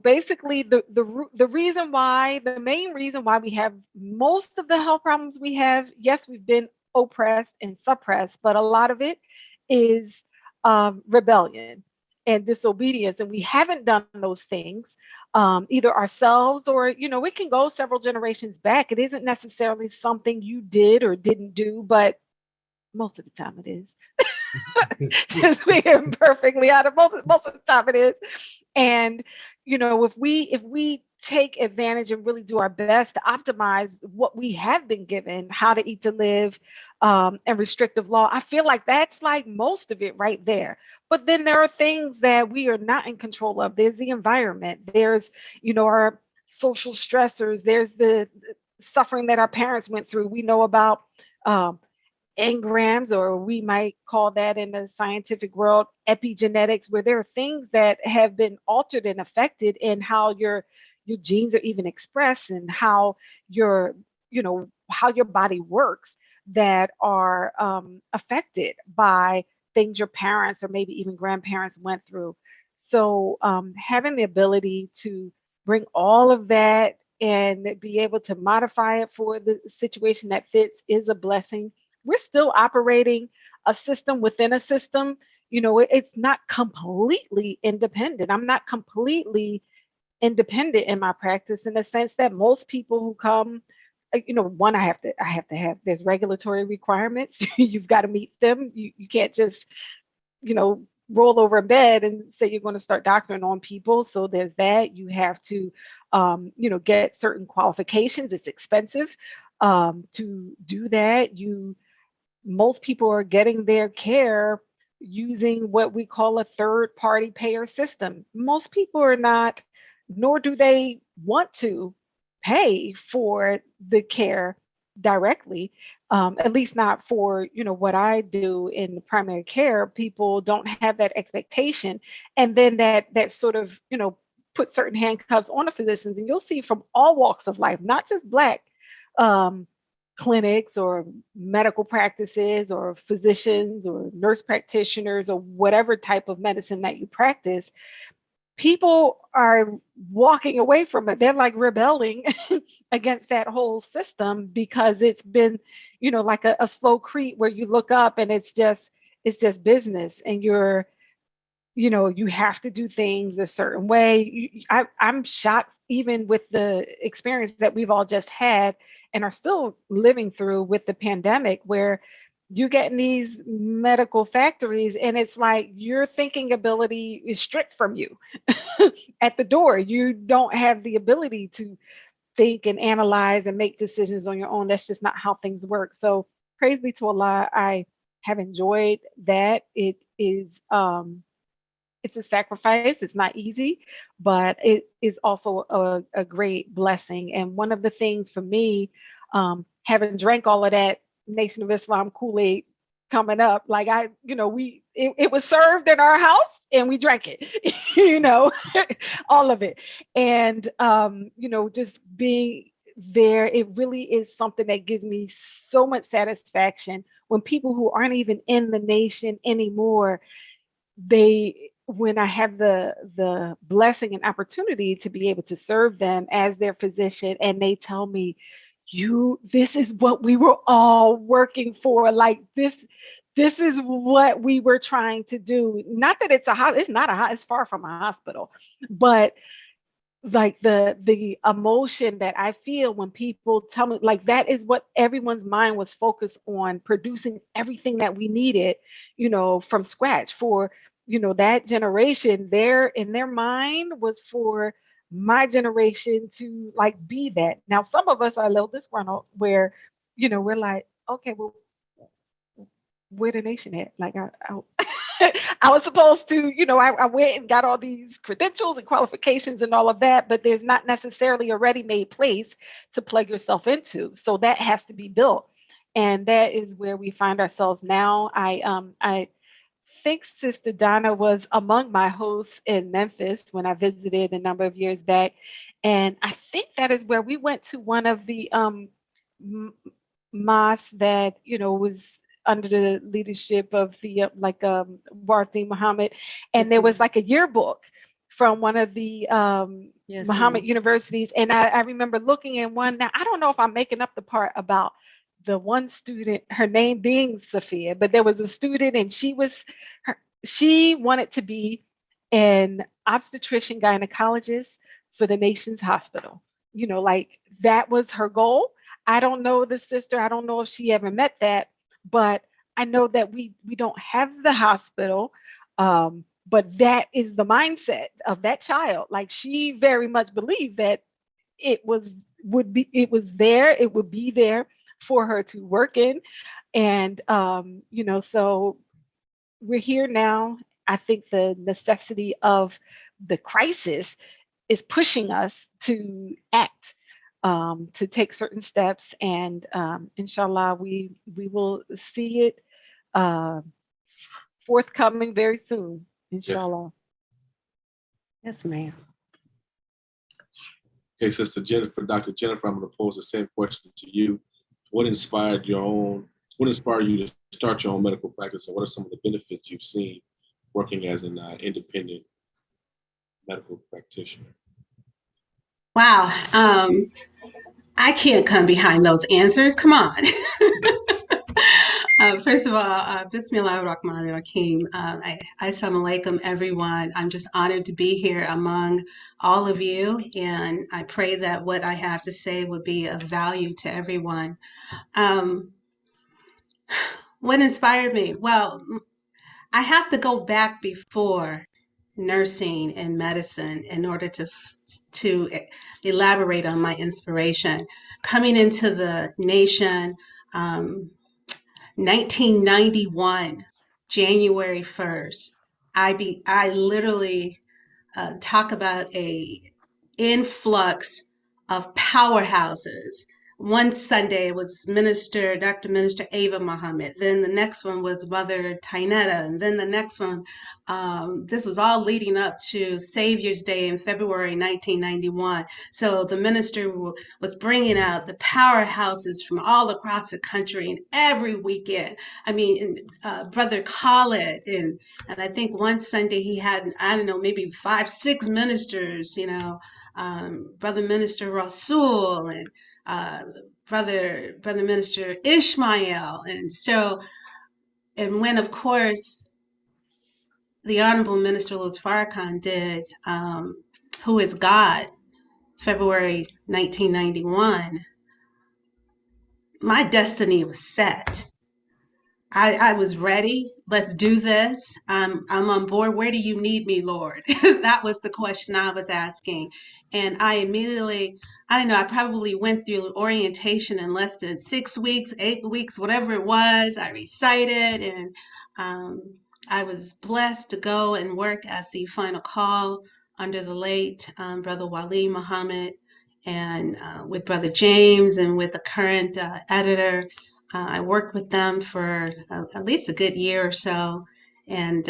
basically the reason why, the main reason why we have most of the health problems we have, yes, we've been oppressed and suppressed, but a lot of it is rebellion and disobedience, and we haven't done those things either ourselves or it can go several generations back. It isn't necessarily something you did or didn't do, but most of the time it is. Just being perfectly honest, most of the time it is. And if we take advantage and really do our best to optimize what we have been given, how to eat to live, and restrictive law, I feel like that's like most of it right there. But then there are things that we are not in control of. There's the environment, there's our social stressors, there's the suffering that our parents went through. We know about engrams, or we might call that in the scientific world epigenetics, where there are things that have been altered and affected in how your genes are even expressed, and how how your body works, that are affected by things your parents or maybe even grandparents went through. So having the ability to bring all of that and be able to modify it for the situation that fits is a blessing. We're still operating a system within a system. It's not completely independent. I'm not completely independent in my practice, in the sense that most people who come, one, I have to have, there's regulatory requirements. You've got to meet them. You can't just, roll over a bed and say you're going to start doctoring on people. So there's that. You have to, get certain qualifications. It's expensive to do that. Most people are getting their care using what we call a third-party payer system. Most people are not, nor do they want to pay for the care directly, at least not for what I do in the primary care. People don't have that expectation, and then that sort of put certain handcuffs on the physicians. And you'll see from all walks of life, not just Black clinics or medical practices or physicians or nurse practitioners or whatever type of medicine that you practice, people are walking away from it. They're like rebelling against that whole system, because it's been, like a slow creep where you look up and it's just business, and you have to do things a certain way. I'm shocked, even with the experience that we've all just had and are still living through with the pandemic, where you get in these medical factories and it's like your thinking ability is stripped from you at the door. You don't have the ability to think and analyze and make decisions on your own. That's just not how things work. So praise be to Allah, I have enjoyed that. It is it's a sacrifice. It's not easy, but it is also a great blessing. And one of the things for me, having drank all of that Nation of Islam Kool-Aid coming up, like it was served in our house and we drank it, all of it. And, just being there, it really is something that gives me so much satisfaction when people who aren't even in the nation anymore, when I have the blessing and opportunity to be able to serve them as their physician, and they tell me, this is what we were all working for. Like this is what we were trying to do. Not that it's far from a hospital, but like the emotion that I feel when people tell me, like, that is what everyone's mind was focused on, producing everything that we needed, from scratch for, that generation. There in their mind was for my generation to like be that. Now, some of us are a little disgruntled where, we're like, okay, well, where the nation at? Like I was supposed to, I went and got all these credentials and qualifications and all of that, but there's not necessarily a ready-made place to plug yourself into. So that has to be built. And that is where we find ourselves now. I think Sister Donna was among my hosts in Memphis when I visited a number of years back. And I think that is where we went to one of the mosques that, was under the leadership of the Warthi Muhammad. And Yes, there was ma'am. like a yearbook from one of the Yes, Muhammad ma'am. universities. And I remember looking in one. Now, I don't know if I'm making up the part about the one student, her name being Sophia, but there was a student and she wanted to be an obstetrician gynecologist for the nation's hospital. Like that was her goal. I don't know the sister. I don't know if she ever met that, but I know that we don't have the hospital. But that is the mindset of that child. Like she very much believed that it was there, it would be there for her to work in. And so we're here now. I think the necessity of the crisis is pushing us to act, to take certain steps, and inshallah, we will see it uh, forthcoming very soon, Yes. inshallah. Yes, ma'am. Okay, Sister Jennifer, Dr. Jennifer, I'm going to pose the same question to you. What inspired you to start your own medical practice, and what are some of the benefits you've seen working as an independent medical practitioner? Wow. I can't come behind those answers. Come on. First of all, Bismillah ar-Rahman ar-Rahim. Assalamu alaikum, everyone. I'm just honored to be here among all of you, and I pray that what I have to say would be of value to everyone. What inspired me? Well, I have to go back before nursing and medicine in order to elaborate on my inspiration. Coming into the nation, 1991, January 1st, I literally talk about a influx of powerhouses. One Sunday it was Dr. Minister Ava Muhammad. Then the next one was Mother Tainetta. And then the next one, this was all leading up to Savior's Day in February 1991. So the minister was bringing out the powerhouses from all across the country, and every weekend. I mean, Brother Khaled, and I think one Sunday he had, I don't know, maybe 5, 6 ministers, Brother Minister Rasul, and Brother Minister Ishmael. And so, and when, of course, the Honorable Minister Louis Farrakhan did Who is God, February 1991, my destiny was set. I was ready. Let's do this. I'm on board. Where do you need me, Lord? That was the question I was asking. And I immediately, I don't know, I probably went through orientation in less than 6 weeks, 8 weeks, whatever it was. I recited, and I was blessed to go and work at the final call under the late Brother Wali Muhammad, and with Brother James, and with the current editor. I worked with them for at least a good year or so. And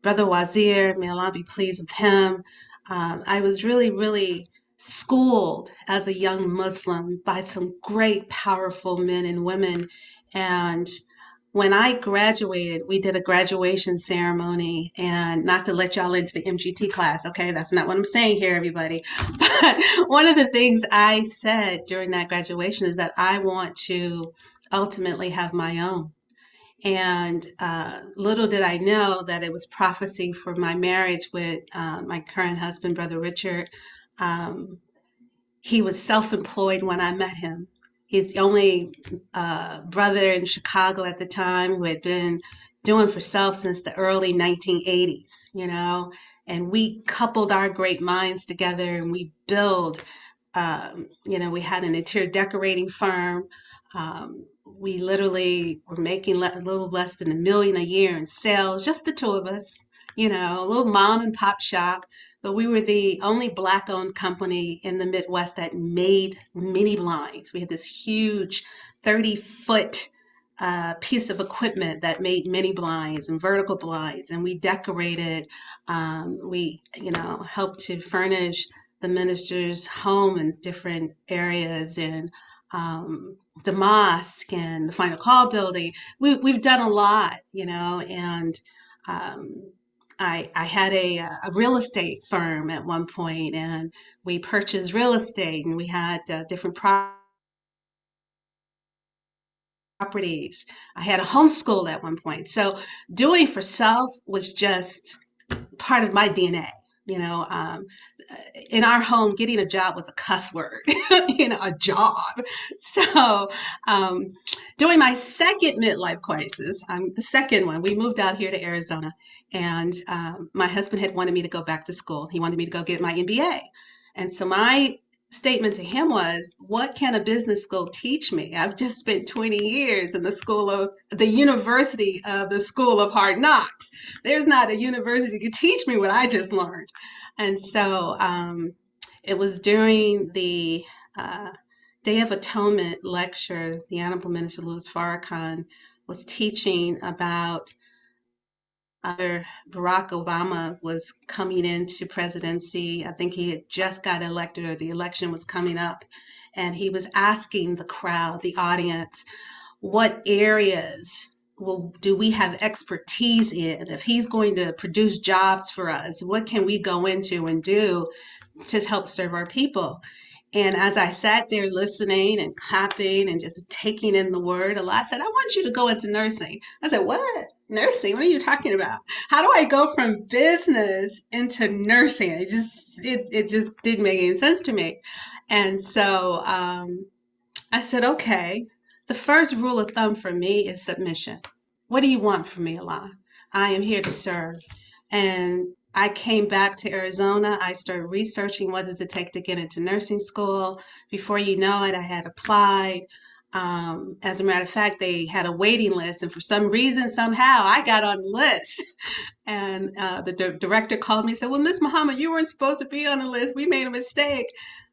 Brother Wazir, may Allah be pleased with him, I was really, really schooled as a young Muslim by some great, powerful men and women. And when I graduated, we did a graduation ceremony, and not to let y'all into the MGT class, okay? That's not what I'm saying here, everybody. But one of the things I said during that graduation is that I want to ultimately have my own. And little did I know that it was prophecy for my marriage with my current husband, Brother Richard. Um, he was self-employed when I met him. He's the only brother in Chicago at the time who had been doing for self since the early 1980s, and we coupled our great minds together, and we build, we had an interior decorating firm. We literally were making a little less than $1 million a year in sales, just the two of us, a little mom and pop shop. But we were the only Black-owned company in the Midwest that made mini blinds. We had this huge 30-foot piece of equipment that made mini blinds and vertical blinds, and we decorated. We, helped to furnish the minister's home in different areas, and the mosque and the Final Call building. We've done a lot, and I had a real estate firm at one point, and we purchased real estate, and we had different properties. I had a homeschool at one point. So doing for self was just part of my DNA. You know, um, in our home, getting a job was a cuss word, a job. So, um, during my second midlife crisis, the second one, we moved out here to Arizona, and my husband had wanted me to go back to school. He wanted me to go get my MBA. And so my statement to him was, what can a business school teach me? I've just spent 20 years in the University of the School of Hard Knocks. There's not a university to teach me what I just learned. And so it was during the Day of Atonement lecture, the Honorable Minister Louis Farrakhan was teaching about Barack Obama was coming into presidency. I think he had just got elected, or the election was coming up. And he was asking the crowd, the audience, what areas do we have expertise in? If he's going to produce jobs for us, what can we go into and do to help serve our people? And as I sat there listening and clapping and just taking in the word, Allah said, I want you to go into nursing. I said, what? Nursing? What are you talking about? How do I go from business into nursing? It just didn't make any sense to me. And so I said, okay, the first rule of thumb for me is submission. What do you want from me, Allah? I am here to serve. And I came back to Arizona. I started researching what does it take to get into nursing school. Before you know it, I had applied. As a matter of fact, they had a waiting list, and for some reason, somehow, I got on the list. And the director called me and said, well, Miss Muhammad, you weren't supposed to be on the list. We made a mistake.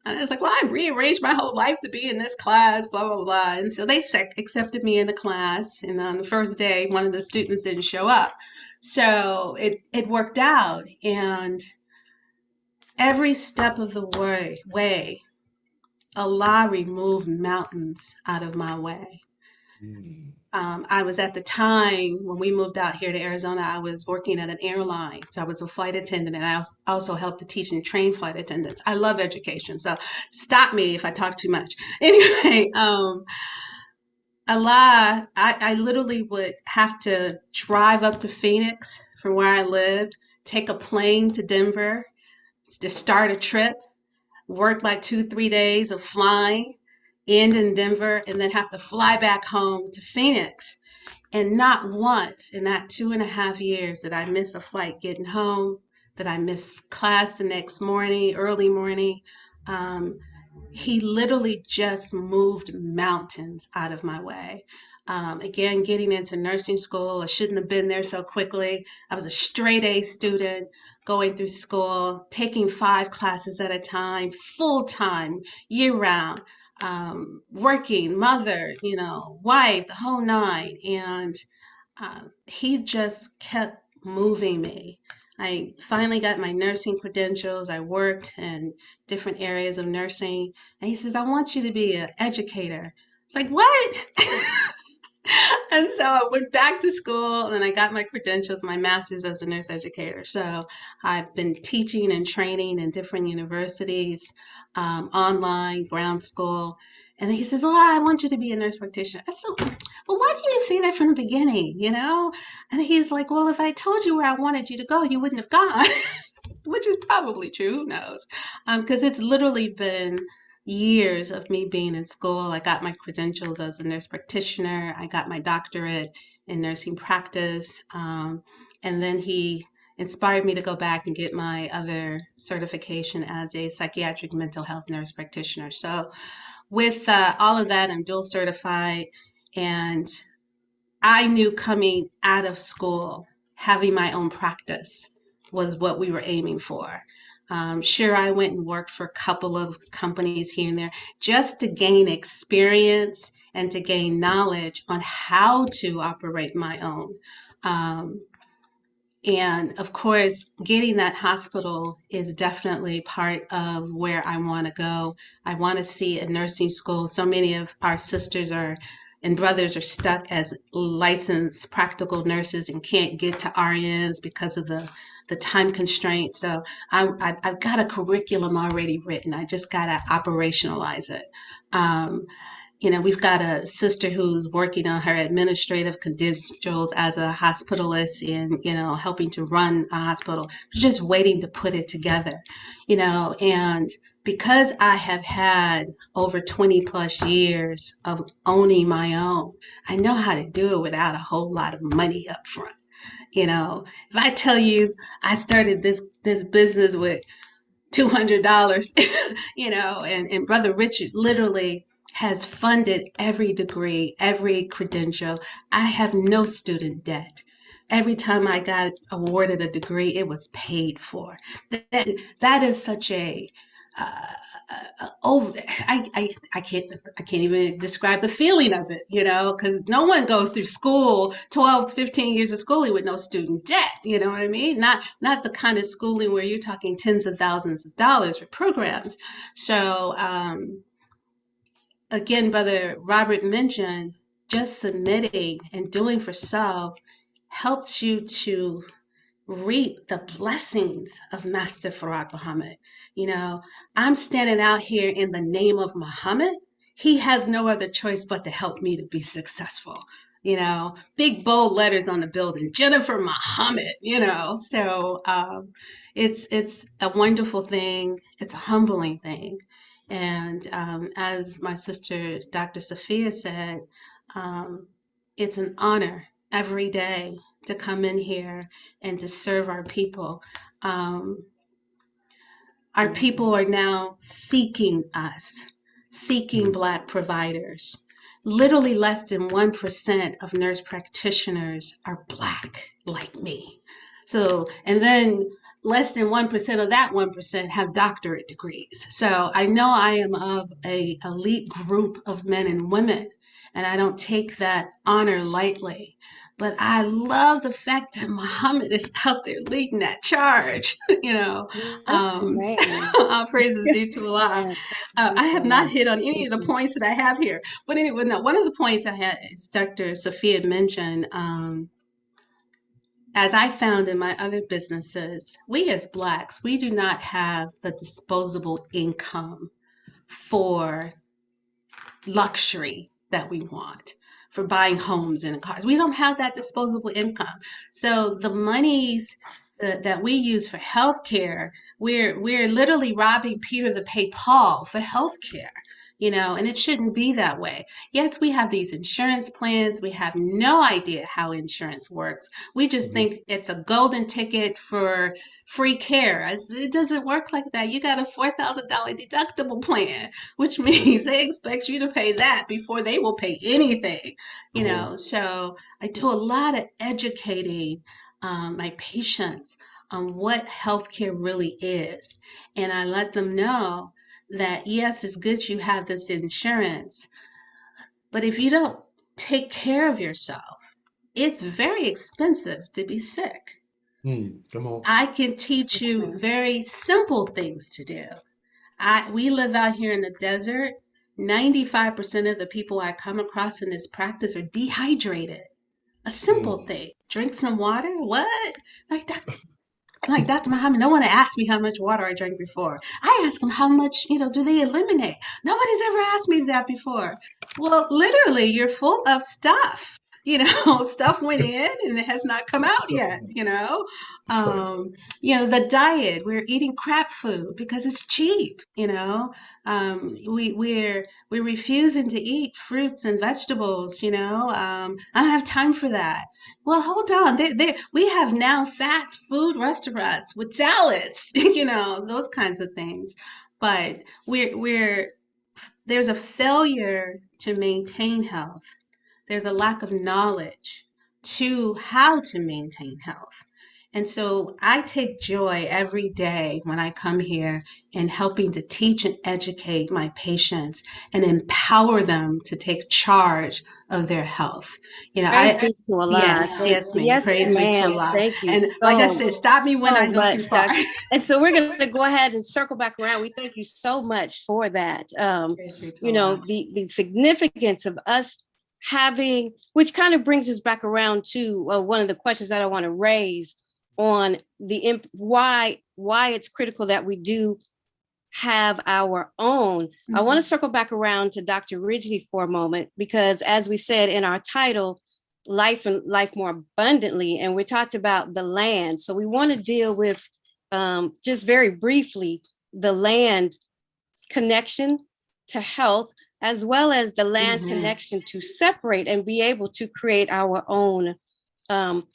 And I was like, well, I've rearranged my whole life to be in this class, blah, blah, blah. And so they accepted me in the class. And on the first day, one of the students didn't show up. So it worked out. And every step of the way, Allah removed mountains out of my way. I was at the time when we moved out here to Arizona, I was working at an airline. So I was a flight attendant, and I also helped to teach and train flight attendants. I love education. So stop me if I talk too much. Anyway, Allah, I literally would have to drive up to Phoenix from where I lived, take a plane to Denver to start a trip, work like 2-3 days of flying, end in Denver, and then have to fly back home to Phoenix. And not once in that 2.5 years did I miss a flight getting home, did I miss class the next morning, early morning. He literally just moved mountains out of my way. Again, getting into nursing school, I shouldn't have been there so quickly. I was a straight A student going through school, taking 5 classes at a time, full time, year round, working, mother, wife, the whole nine. And he just kept moving me. I finally got my nursing credentials. I worked in different areas of nursing. And he says, I want you to be an educator. It's like, what? And so I went back to school, and then I got my credentials, my master's as a nurse educator. So I've been teaching and training in different universities, online, ground school. And then he says, oh, I want you to be a nurse practitioner. I said, well, why didn't you say that from the beginning, And he's like, well, if I told you where I wanted you to go, you wouldn't have gone, which is probably true. Who knows? Because it's literally been years of me being in school. I got my credentials as a nurse practitioner. I got my doctorate in nursing practice. And then he inspired me to go back and get my other certification as a psychiatric mental health nurse practitioner. So with all of that, I'm dual certified. And I knew coming out of school, having my own practice was what we were aiming for. Sure, I went and worked for a couple of companies here and there just to gain experience and to gain knowledge on how to operate my own. Um, and of course, getting that hospital is definitely part of where I want to go. I want to see a nursing school. So many of our sisters are and brothers are stuck as licensed practical nurses and can't get to RNs because of the time constraints. So I've got a curriculum already written. I just got to operationalize it. Um, we've got a sister who's working on her administrative credentials as a hospitalist and, helping to run a hospital. We're just waiting to put it together, and because I have had over 20 plus years of owning my own, I know how to do it without a whole lot of money up front. If I tell you I started this business with $200, and Brother Richard literally has funded every degree, every credential. I have no student debt. Every time I got awarded a degree, it was paid for. That is such a over. I can't even describe the feeling of it, because no one goes through school 12, 15 years of schooling with no student debt. You know what I mean? Not the kind of schooling where you're talking tens of thousands of dollars for programs. So again, Brother Robert mentioned just submitting and doing for self helps you to reap the blessings of Master Farad Muhammad. I'm standing out here in the name of Muhammad. He has no other choice but to help me to be successful. Big bold letters on the building, Jennifer Muhammad. So it's a wonderful thing. It's a humbling thing, and as my sister Dr. Sophia said, it's an honor every day to come in here and to serve our people. Our people are now seeking us, seeking Black providers. Literally less than 1% of nurse practitioners are Black like me. So, and then less than 1% of that 1% have doctorate degrees. So I know I am of a elite group of men and women, and I don't take that honor lightly. But I love the fact that Muhammad is out there leading that charge, That's right. all praise is due to Allah. Yeah, I have not Allah. hit on any of the points that I have here. But anyway, no, one of the points I had, as Dr. Sophia mentioned, as I found in my other businesses, we as Blacks, we do not have the disposable income for luxury that we want, for buying homes and cars. We don't have that disposable income. So the monies that we use for healthcare, we're literally robbing Peter to pay Paul for healthcare. And it shouldn't be that way. Yes, we have these insurance plans. We have no idea how insurance works. We just think it's a golden ticket for free care. It doesn't work like that. You got a $4,000 deductible plan, which means they expect you to pay that before they will pay anything. So I do a lot of educating my patients on what healthcare really is. And I let them know that yes, it's good you have this insurance, but if you don't take care of yourself, it's very expensive to be sick. Come on. I can teach you very simple things to do. We live out here in the desert. 95% of the people I come across in this practice are dehydrated. A simple thing. Drink some water. What? Like Dr. Muhammad, no one asked me how much water I drank before. I ask them how much, do they eliminate? Nobody's ever asked me that before. Well, literally, you're full of stuff. Stuff went in and it has not come out yet. That's right. The diet. We're eating crap food because it's cheap. We're refusing to eat fruits and vegetables. I don't have time for that. Well, hold on. We have now fast food restaurants with salads, those kinds of things. But there's a failure to maintain health. There's a lack of knowledge to how to maintain health. And so I take joy every day when I come here in helping to teach and educate my patients and empower them to take charge of their health. You know, Praise be to Allah. yes, yes, ma'am. Yes, Praise be to ma'am. Allah. Thank you And like I so, said, stop me when so I go too much, far. Doc. And so we're going to go ahead and circle back around. We thank you so much for that. Praise be to You know, Allah. the significance of us having, which kind of brings us back around to one of the questions that I want to raise on the why it's critical that we do have our own. I want to circle back around to Dr. Ridgely for a moment, because as we said in our title, life and life more abundantly, and we talked about the land. So we want to deal with just very briefly the land connection to health, as well as the land connection to separate and be able to create our own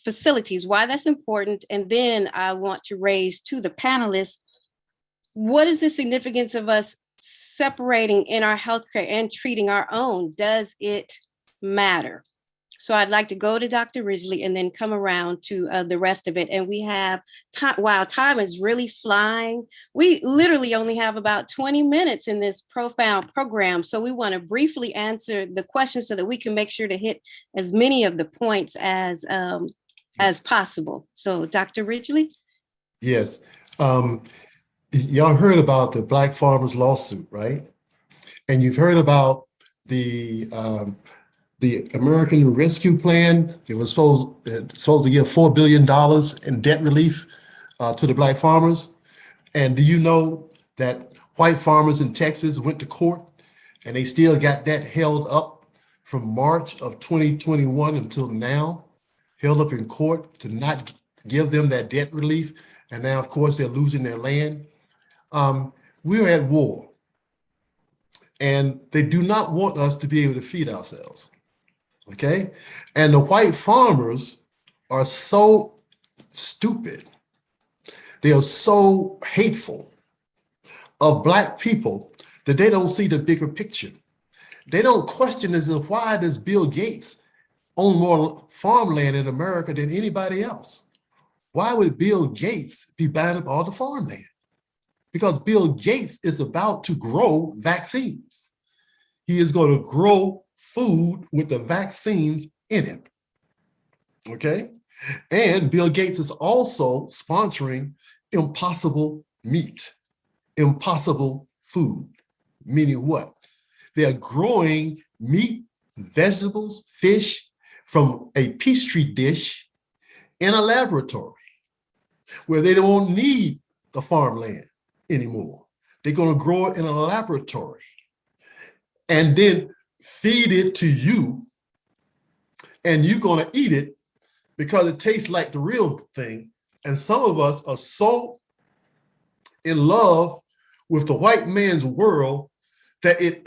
facilities, why that's important. And then I want to raise to the panelists, what is the significance of us separating in our healthcare and treating our own? Does it matter? So I'd like to go to Dr. Ridgely and then come around to the rest of it. And we have time. Wow, time is really flying. We literally only have about 20 minutes in this profound program. So we want to briefly answer the questions so that we can make sure to hit as many of the points as possible. So Dr. Ridgely? Yes. Y'all heard about the Black farmers lawsuit, right? And you've heard about the American Rescue Plan. It was supposed to give $4 billion in debt relief to the Black farmers. And do you know that white farmers in Texas went to court and they still got that held up from March of 2021 until now, held up in court to not give them that debt relief. And now, of course, they're losing their land. We're at war, and they do not want us to be able to feed ourselves, okay? And the white farmers are so stupid. They are so hateful of Black people that they don't see the bigger picture. They don't question as to why does Bill Gates own more farmland in America than anybody else? Why would Bill Gates be buying up all the farmland? Because Bill Gates is about to grow vaccines. He is going to grow food with the vaccines in it, okay? And Bill Gates is also sponsoring impossible meat, impossible food, meaning what? They are growing meat, vegetables, fish from a Petri dish in a laboratory where they don't need the farmland anymore. They're going to grow it in a laboratory and then feed it to you, and you're going to eat it because it tastes like the real thing. And some of us are so in love with the white man's world that it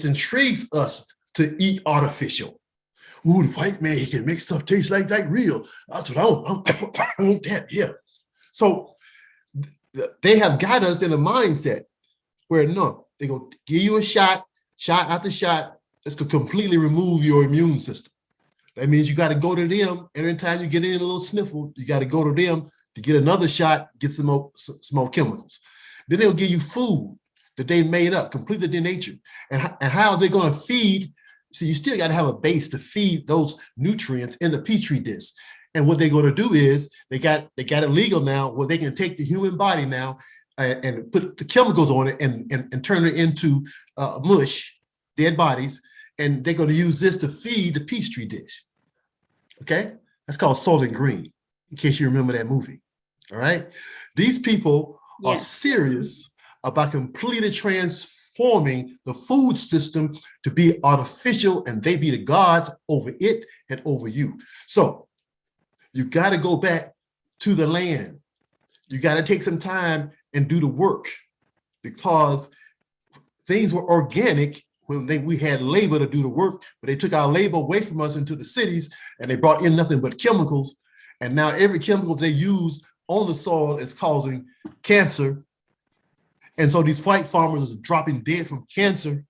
intrigues us to eat artificial. Ooh, the white man, he can make stuff taste like real. That's what I want. I want that, yeah. So they have got us in a mindset where no, they're going to give you a shot after shot. It's going to completely remove your immune system. That means you got to go to them. Every time you get in a little sniffle, you got to go to them to get another shot, get some more chemicals. Then they'll give you food that they made up, completely denatured. And how they're going to feed. So you still got to have a base to feed those nutrients in the Petri dish. And what they're going to do is they got it legal now where they can take the human body now and put the chemicals on it and turn it into mush, dead bodies. And they're going to use this to feed the Petri dish. Okay? That's called Soylent Green, in case you remember that movie. All right? These people are serious about completely transforming the food system to be artificial, and they be the gods over it and over you. So you got to go back to the land. You got to take some time and do the work, because things were organic when we had labor to do the work, but they took our labor away from us into the cities and they brought in nothing but chemicals. And now every chemical they use on the soil is causing cancer. And so these white farmers are dropping dead from cancer,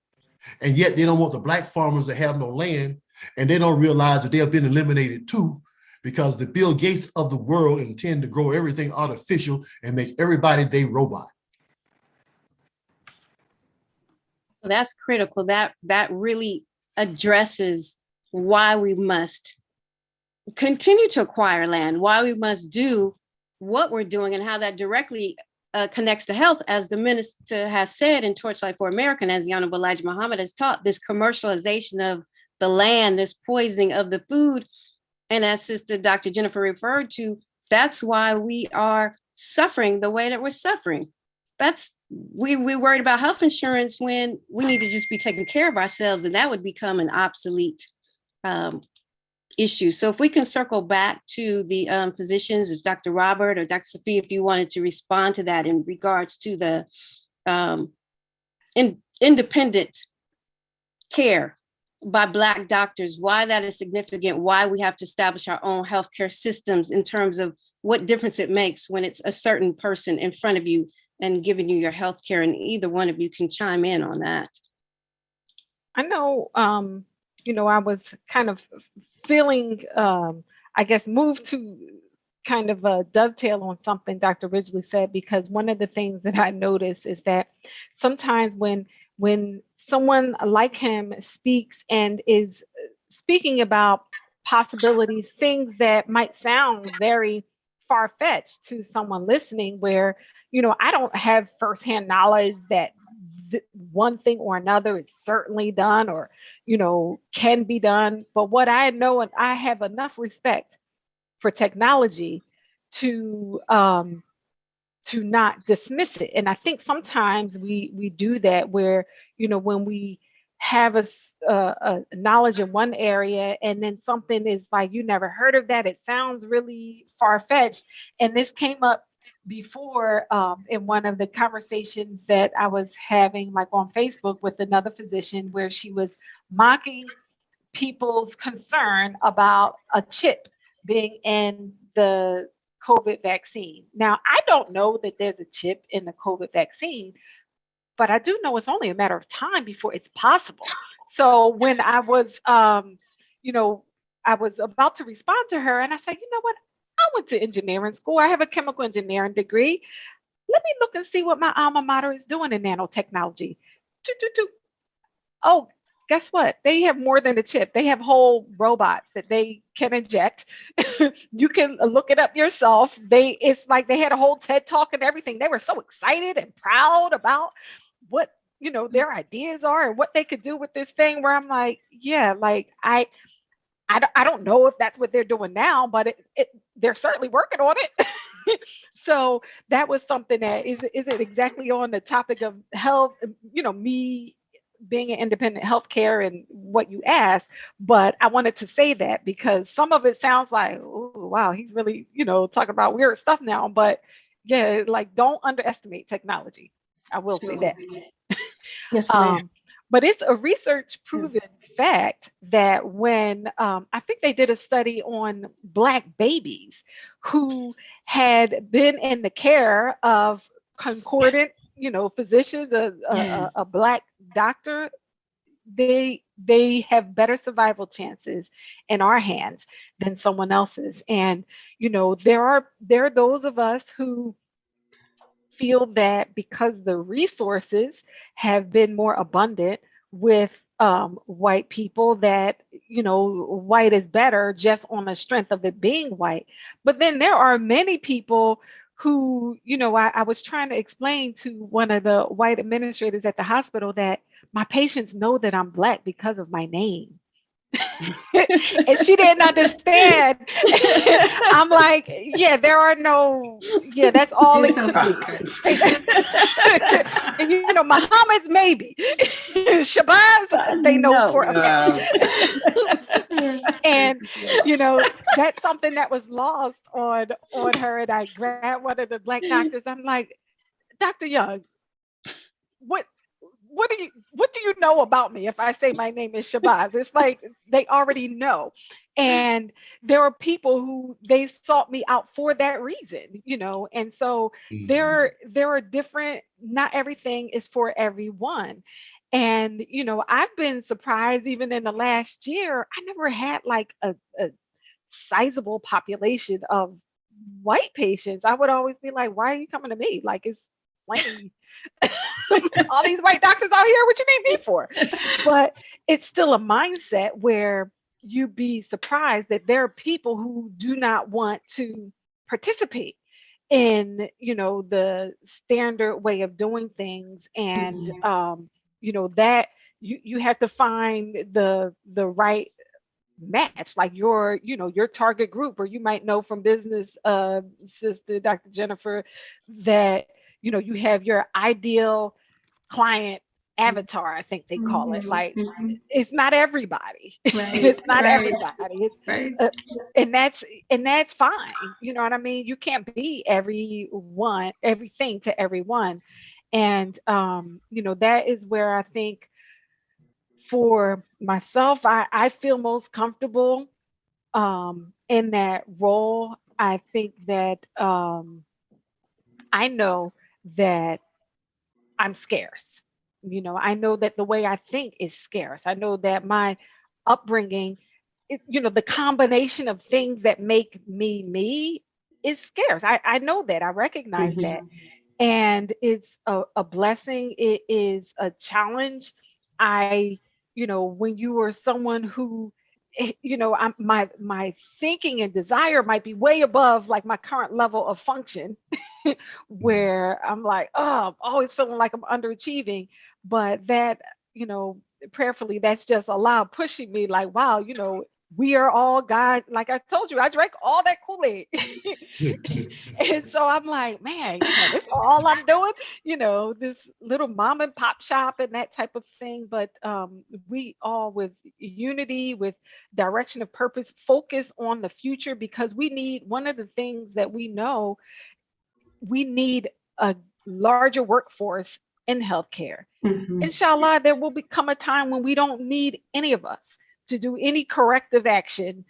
and yet they don't want the Black farmers to have no land, and they don't realize that they have been eliminated too, because the Bill Gates of the world intend to grow everything artificial and make everybody they robot. So that's critical. That really addresses why we must continue to acquire land, why we must do what we're doing, and how that directly connects to health, as the minister has said in Torchlight for America, and as the Honorable Elijah Muhammad has taught, this commercialization of the land, this poisoning of the food. And as Sister Dr. Jennifer referred to, that's why we are suffering the way that we're suffering. We're worried about health insurance when we need to just be taking care of ourselves, and that would become an obsolete issue. So if we can circle back to the physicians, if Dr. Robert or Dr. Sophia, if you wanted to respond to that in regards to the independent care by Black doctors, why that is significant, why we have to establish our own healthcare systems in terms of what difference it makes when it's a certain person in front of you and giving you your healthcare, and either one of you can chime in on that. I know, I was kind of feeling, I guess, moved to kind of dovetail on something Dr. Ridgely said, because one of the things that I notice is that sometimes when someone like him speaks and is speaking about possibilities, things that might sound very far-fetched to someone listening, where, I don't have firsthand knowledge that one thing or another is certainly done or, can be done. But what I know, and I have enough respect for technology to not dismiss it. And I think sometimes we do that where, when we have a knowledge in one area and then something is like, you never heard of that, it sounds really far-fetched. And this came up before in one of the conversations that I was having, like on Facebook, with another physician, where she was mocking people's concern about a chip being in the COVID vaccine. Now, I don't know that there's a chip in the COVID vaccine, but I do know it's only a matter of time before it's possible. So when I was, I was about to respond to her, and I said, you know what? I went to engineering school. I have a chemical engineering degree. Let me look and see what my alma mater is doing in nanotechnology. Oh, guess what? They have more than a chip. They have whole robots that they can inject. You can look it up yourself. It's like they had a whole TED talk and everything. They were so excited and proud about what, their ideas are and what they could do with this thing, where I'm like, yeah, like I don't know if that's what they're doing now, but they're certainly working on it. So that was something that is it exactly on the topic of health, me being an independent healthcare and what you asked. But I wanted to say that because some of it sounds like, oh, wow, he's really, talking about weird stuff now. But yeah, like, don't underestimate technology. I will say that. Yes, ma'am. But it's a research proven fact that when I think they did a study on Black babies who had been in the care of concordant, physicians, a Black doctor, they have better survival chances in our hands than someone else's. And, there are those of us who feel that because the resources have been more abundant with white people, that white is better just on the strength of it being white. But then there are many people who, I was trying to explain to one of the white administrators at the hospital that my patients know that I'm Black because of my name. And she didn't understand. I'm like, yeah, that's all it could be. And Muhammad's maybe. Shabazz, they know for a fact. And that's something that was lost on her. And I grabbed one of the Black doctors. I'm like, Dr. Young, what do you know about me if I say my name is Shabazz? It's like they already know. And there are people who they sought me out for that reason, and so there are different, not everything is for everyone. And, I've been surprised even in the last year, I never had like a sizable population of white patients, I would always be like, why are you coming to me? Like, it's plenty. All these white doctors out here, what you need me for? But it's still a mindset where you'd be surprised that there are people who do not want to participate in, the standard way of doing things. And that you have to find the right match, like your target group. Or you might know from business, sister Dr. Jennifer, that you have your ideal client avatar, I think they call it. Like, it's not everybody. Right, It's not right, everybody. It's right. and that's fine. You know what I mean? You can't be everything to everyone. And that is where I think, for myself, I feel most comfortable in that role. I think that I know that I'm scarce. I know that the way I think is scarce. I know that my upbringing, the combination of things that make me me is scarce. I know that. I recognize that. And it's a blessing. It is a challenge. When you are someone who, my thinking and desire might be way above like my current level of function, where I'm like, oh, I'm always feeling like I'm underachieving. But that, prayerfully, that's just Allah pushing me like, wow, we are all God. Like I told you, I drank all that Kool-Aid. And so I'm like, man, this is all I'm doing, this little mom and pop shop and that type of thing. But we all, with unity, with direction of purpose, focus on the future, because we need, one of the things that we know, we need a larger workforce in healthcare. Inshallah, there will become a time when we don't need any of us to do any corrective action.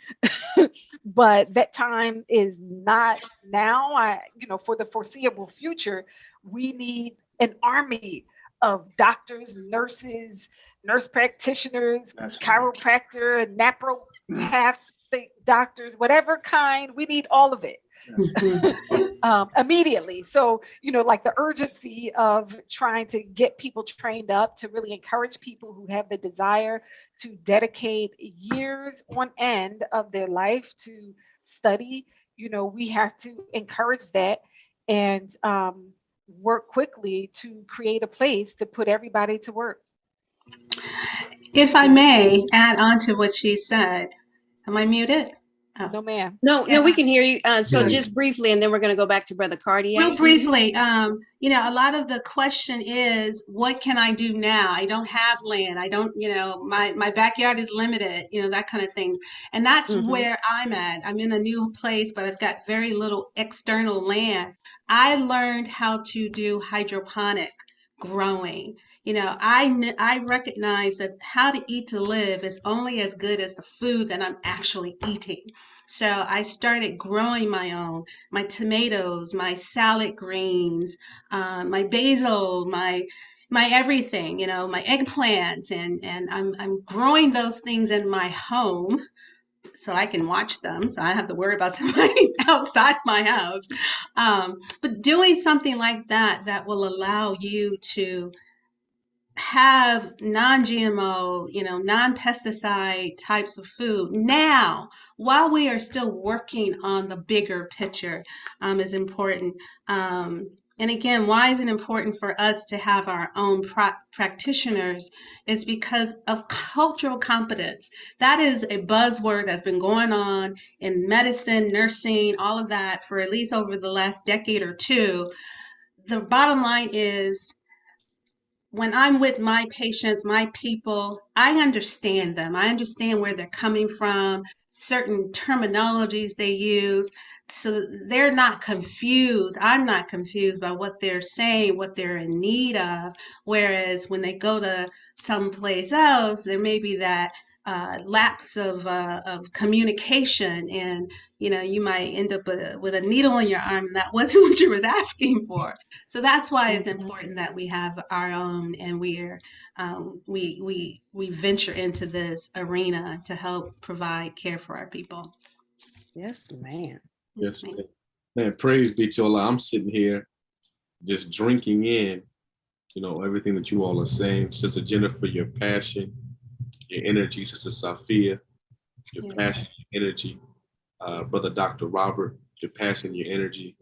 But that time is not now. For the foreseeable future, we need an army of doctors, nurses, nurse practitioners, chiropractor, naturopathic doctors, whatever kind. We need all of it. Immediately. So, like the urgency of trying to get people trained up, to really encourage people who have the desire to dedicate years on end of their life to study. We have to encourage that and work quickly to create a place to put everybody to work. If I may add on to what she said, am I muted? Oh. No, ma'am. No, we can hear you. So Yeah. just briefly, and then we're going to go back to Brother Cartier. Real briefly, a lot of the question is, what can I do now? I don't have land. I don't, my backyard is limited, that kind of thing. And that's where I'm at. I'm in a new place, but I've got very little external land. I learned how to do hydroponic growing. I recognize that how to eat to live is only as good as the food that I'm actually eating. So I started growing my tomatoes, my salad greens, my basil, my everything, my eggplants, and I'm growing those things in my home so I can watch them. So I don't have to worry about somebody outside my house. But doing something like that will allow you to have non-GMO, non-pesticide types of food now, while we are still working on the bigger picture, is important. And again, why is it important for us to have our own practitioners? Is because of cultural competence. That is a buzzword that's been going on in medicine, nursing, all of that for at least over the last decade or two. The bottom line is, when I'm with my patients, my people, I understand them. I understand where they're coming from, certain terminologies they use. So they're not confused. I'm not confused by what they're saying, what they're in need of. Whereas when they go to someplace else, there may be that lapse of communication, and you might end up with a needle in your arm, and that wasn't what you was asking for. So that's why it's important that we have our own, and we venture into this arena to help provide care for our people. Yes, man. Yes, man. Praise be to Allah. I'm sitting here just drinking in, everything that you all are saying. Sister Jennifer, your passion, your energy. Sister Sophia, your Yes. passion, your energy. Brother Dr. Robert, your passion, your energy.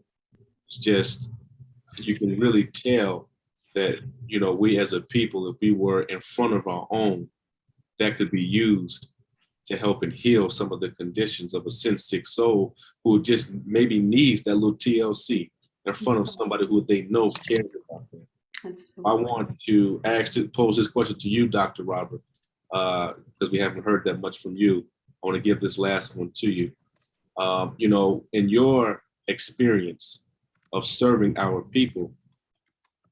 It's just, you can really tell that, we as a people, if we were in front of our own, that could be used to help and heal some of the conditions of a sin-sick soul who just maybe needs that little TLC in front of somebody who they know cares about them. I want to pose this question to you, Dr. Robert, because we haven't heard that much from you. I want to give this last one to you. In your experience of serving our people,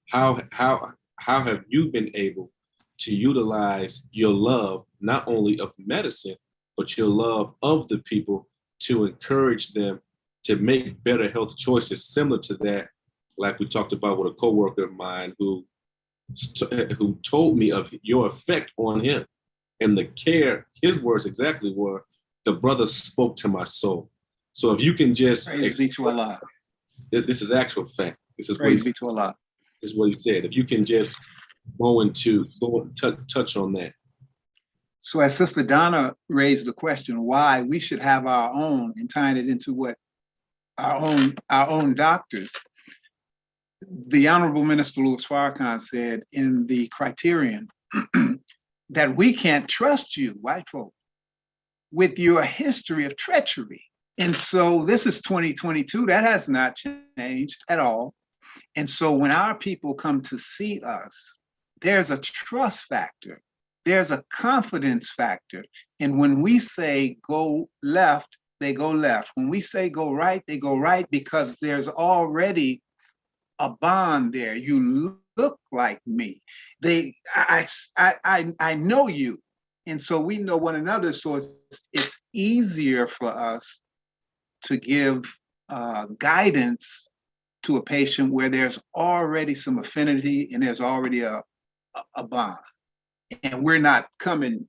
how have you been able to utilize your love, not only of medicine, but your love of the people to encourage them to make better health choices similar to that, like we talked about with a coworker of mine who told me of your effect on him and the care, his words exactly were, the brother spoke to my soul. So if you can just, Praise be to Allah. This is actual fact. This is Praise be to Allah. This is what he said. If you can just touch on that. So as Sister Donna raised the question, why we should have our own, and tying it into what our own doctors, the Honorable Minister Louis Farrakhan said in the criterion that we can't trust you, white folk, with your history of treachery. And so this is 2022. That has not changed at all. And so when our people come to see us, there's a trust factor. There's a confidence factor. And when we say go left, they go left. When we say go right, they go right, because there's already a bond there. You look like me. I know you. And so we know one another. So it's easier for us to give guidance to a patient where there's already some affinity and there's already a bond. And we're not coming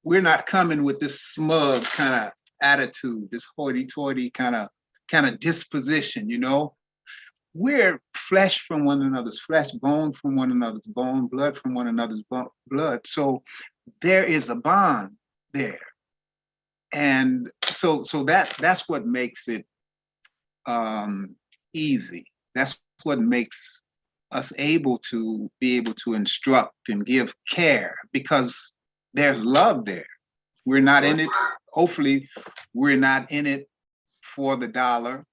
with this smug kind of attitude, this hoity-toity kind of disposition, We're flesh from one another's flesh, bone from one another's bone, blood from one another's blood. So there is a bond there. And so that's what makes it easy. That's what makes us able to instruct and give care, because there's love there. We're not in it. Hopefully, we're not in it for the dollar,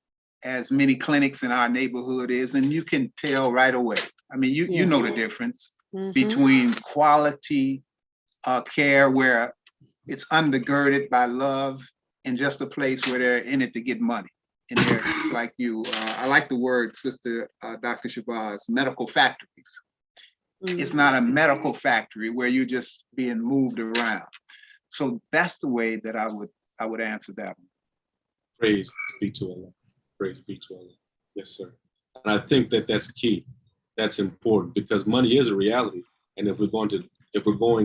as many clinics in our neighborhood is, and you can tell right away. I mean, you know the difference between quality care where it's undergirded by love and just a place where they're in it to get money. And they're like you. I like the word, Sister Dr. Shabazz, medical factories. It's not a medical factory where you're just being moved around. So that's the way that I would answer that one. Praise be to Allah. Praise be to Allah. Yes, sir. And I think that that's key. That's important, because money is a reality. And if we're going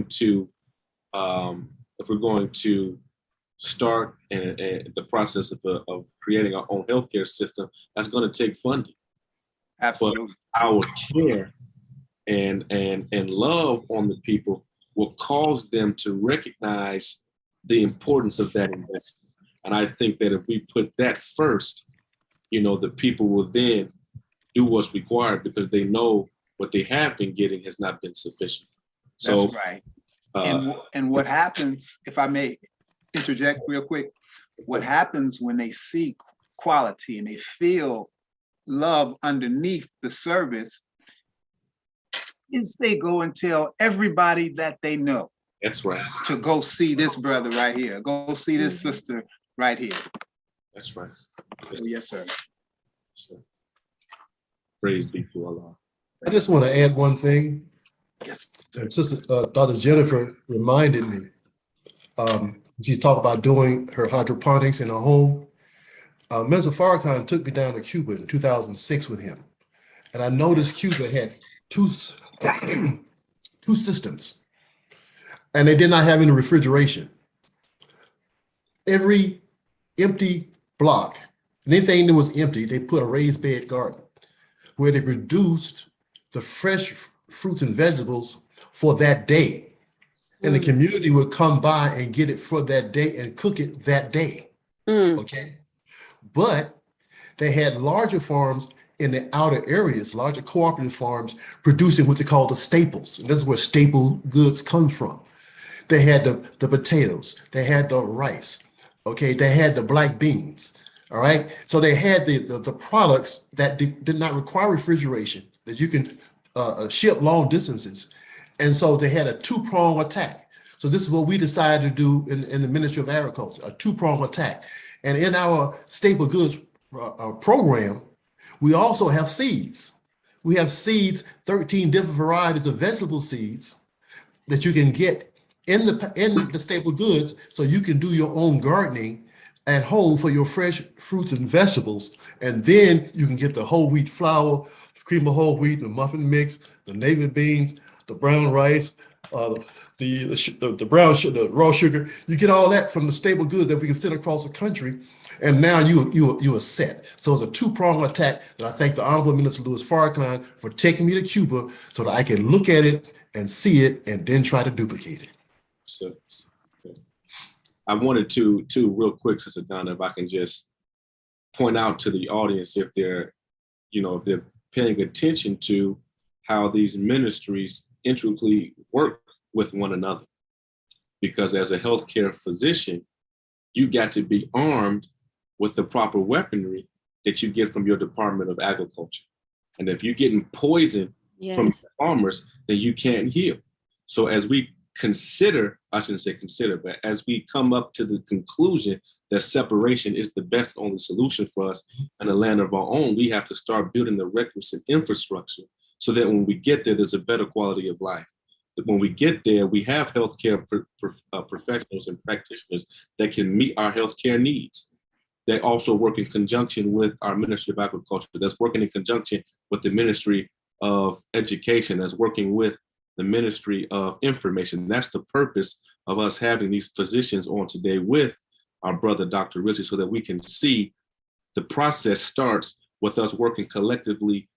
to start the process of creating our own healthcare system, that's going to take funding. Absolutely. But our care and love on the people will cause them to recognize the importance of that investment. And I think that if we put that first, the people will then do what's required, because they know what they have been getting has not been sufficient. So, that's right. And what happens, if I may interject real quick, what happens when they see quality and they feel love underneath the service is they go and tell everybody that they know. That's right. To go see this brother right here, go see this sister right here. That's right. Yes, sir. So, praise be to Allah. I just want to add one thing. Yes. Sister Dr. Jennifer reminded me. She talked about doing her hydroponics in her home. Mr. Farrakhan took me down to Cuba in 2006 with him. And I noticed Cuba had two systems. And they did not have any refrigeration. Every empty block. Anything that was empty, they put a raised bed garden where they produced the fresh fruits and vegetables for that day. And the Mm. community would come by and get it for that day and cook it that day. Mm. Okay. But they had larger farms in the outer areas, larger cooperative farms producing what they call the staples. And this is where staple goods come from. They had the potatoes, they had the rice, okay, they had the black beans. All right. So they had the products that did not require refrigeration, that you can ship long distances. And so they had a two-prong attack. So this is what we decided to do in the Ministry of Agriculture, a two-prong attack. And in our staple goods program, we also have seeds. We have seeds, 13 different varieties of vegetable seeds that you can get in the staple goods, so you can do your own gardening at home for your fresh fruits and vegetables. And then you can get the whole wheat flour, cream of whole wheat, the muffin mix, the navy beans, the brown rice, the brown sugar, the raw sugar. You get all that from the staple goods that we can send across the country, and now you are set. So it's a two-pronged attack that I thank the Honorable Minister Louis Farrakhan for taking me to Cuba so that I can look at it and see it and then try to duplicate it. So, I wanted to real quick, Sister Donna, if I can just point out to the audience, if they're paying attention to how these ministries intricately work with one another. Because as a healthcare physician, you got to be armed with the proper weaponry that you get from your Department of Agriculture. And if you're getting poison from Yes. farmers, then you can't heal. So as we consider, I shouldn't say consider, but as we come up to the conclusion that separation is the best only solution for us in a land of our own, we have to start building the requisite infrastructure so that when we get there, there's a better quality of life. That when we get there, we have healthcare professionals and practitioners that can meet our healthcare needs. They also work in conjunction with our Ministry of Agriculture, that's working in conjunction with the Ministry of Education, that's working with the Ministry of Information. That's the purpose of us having these physicians on today with our brother, Dr. Ritchie, so that we can see the process starts with us working collectively,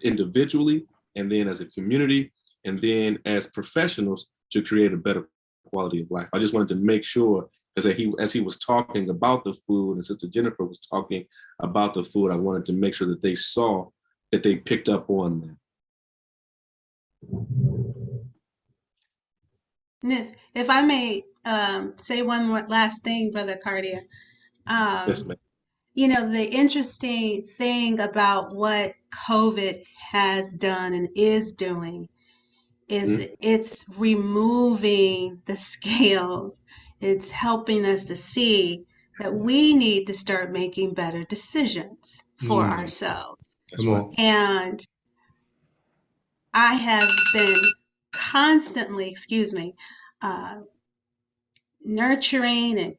individually, and then as a community, and then as professionals to create a better quality of life. I just wanted to make sure, as he was talking about the food, and Sister Jennifer was talking about the food, I wanted to make sure that they saw, that they picked up on that. If I may say one more last thing, Brother Cardia. Yes, ma'am. The interesting thing about what COVID has done and is doing is it's removing the scales. It's helping us to see that we need to start making better decisions for ourselves. That's Come right. on. And I have been constantly, nurturing and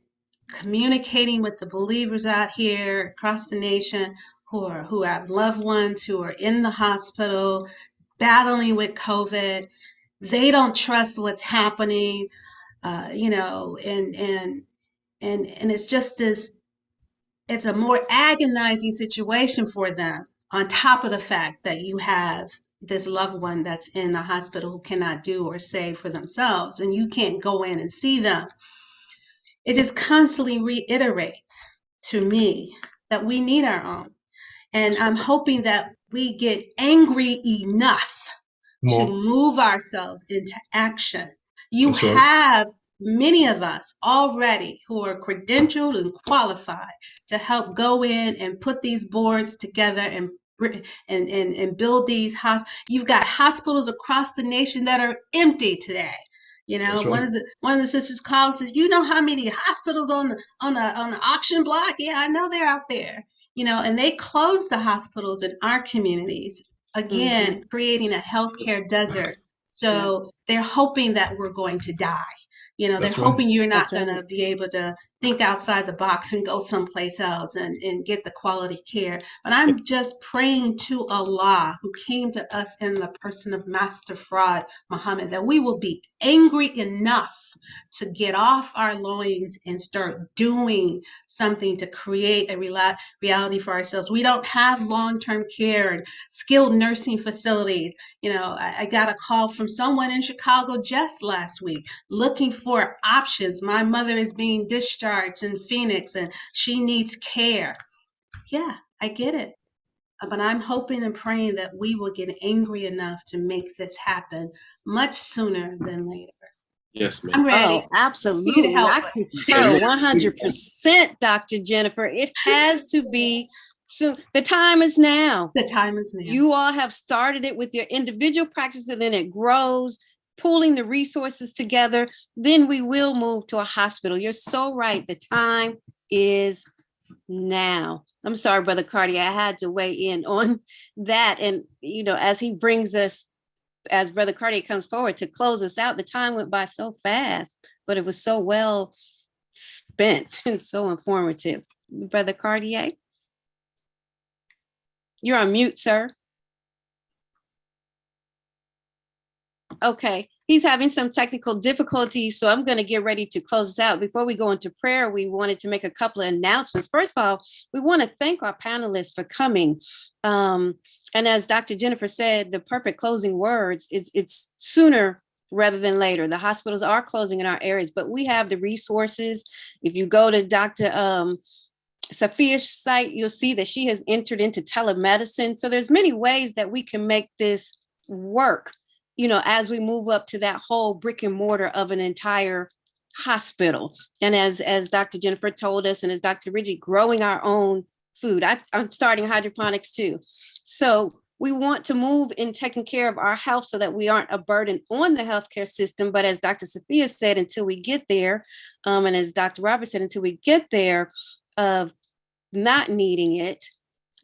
communicating with the believers out here across the nation who have loved ones who are in the hospital battling with COVID. They don't trust what's happening, and it's just this. It's a more agonizing situation for them. On top of the fact that you have this loved one that's in the hospital who cannot do or say for themselves, and you can't go in and see them. It just constantly reiterates to me that we need our own. And I'm hoping that we get angry enough to move ourselves into action. You That's right. have many of us already who are credentialed and qualified to help go in and put these boards together and build these hospitals. You've got hospitals across the nation that are empty today. That's right. One of the sisters called and says, "You know how many hospitals on the auction block? Yeah, I know they're out there. And they closed the hospitals in our communities, again, creating a healthcare desert. So they're hoping that we're going to die. You know, they're That's right. hoping you're not That's going to right. be able to think outside the box and go someplace else and get the quality care. But I'm just praying to Allah, who came to us in the person of Master Fraud Muhammad, that we will be angry enough to get off our loins and start doing something to create a reality for ourselves. We don't have long-term care and skilled nursing facilities. You know, I got a call from someone in Chicago just last week looking for options. My mother is being discharged in Phoenix and she needs care. Yeah, I get it. But I'm hoping and praying that we will get angry enough to make this happen much sooner than later. Yes, ma'am. I'm ready. Oh, Need to absolutely. help I us. concur 100%, Dr. Jennifer. It has to be soon. The time is now. The time is now. You all have started it with your individual practice, and then it grows, pooling the resources together. Then we will move to a hospital. You're so right. The time is now. I'm sorry, Brother Cardi, I had to weigh in on that. And, you know, as he brings us, as Brother Cartier comes forward to close us out, the time went by so fast, but it was so well spent and so informative. Brother Cartier, you're on mute, sir. Okay, he's having some technical difficulties, so I'm going to get ready to close this out. Before we go into prayer, we wanted to make a couple of announcements. First of all, we want to thank our panelists for coming. And as Dr. Jennifer said, the perfect closing words is it's sooner rather than later. The hospitals are closing in our areas, but we have the resources. If you go to Dr. Safia's site, you'll see that she has entered into telemedicine. So there's many ways that we can make this work, you know, as we move up to that whole brick and mortar of an entire hospital. And as Dr. Jennifer told us, and as Dr. Ridgie, growing our own food. I'm starting hydroponics too. So we want to move in taking care of our health so that we aren't a burden on the healthcare system. But as Dr. Safia said, until we get there, and as Dr. Robert said, until we get there of not needing it,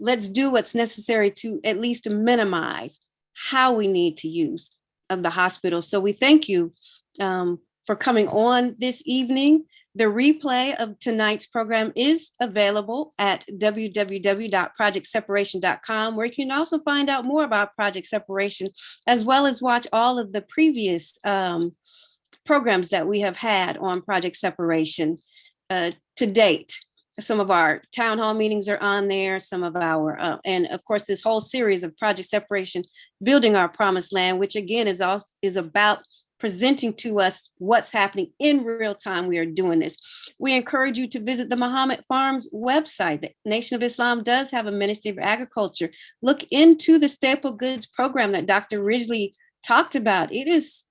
let's do what's necessary to at least minimize how we need to use of the hospital. So we thank you for coming on this evening. The replay of tonight's program is available at www.projectseparation.com, where you can also find out more about Project Separation, as well as watch all of the previous programs that we have had on Project Separation to date. Some of our town hall meetings are on there, some of our, and of course, this whole series of Project Separation, Building Our Promised Land, which again is about presenting to us what's happening in real time. We are doing this. We encourage you to visit the Muhammad Farms website. The Nation of Islam does have a Ministry of Agriculture. Look into the staple goods program that Dr. Ridgely talked about. It is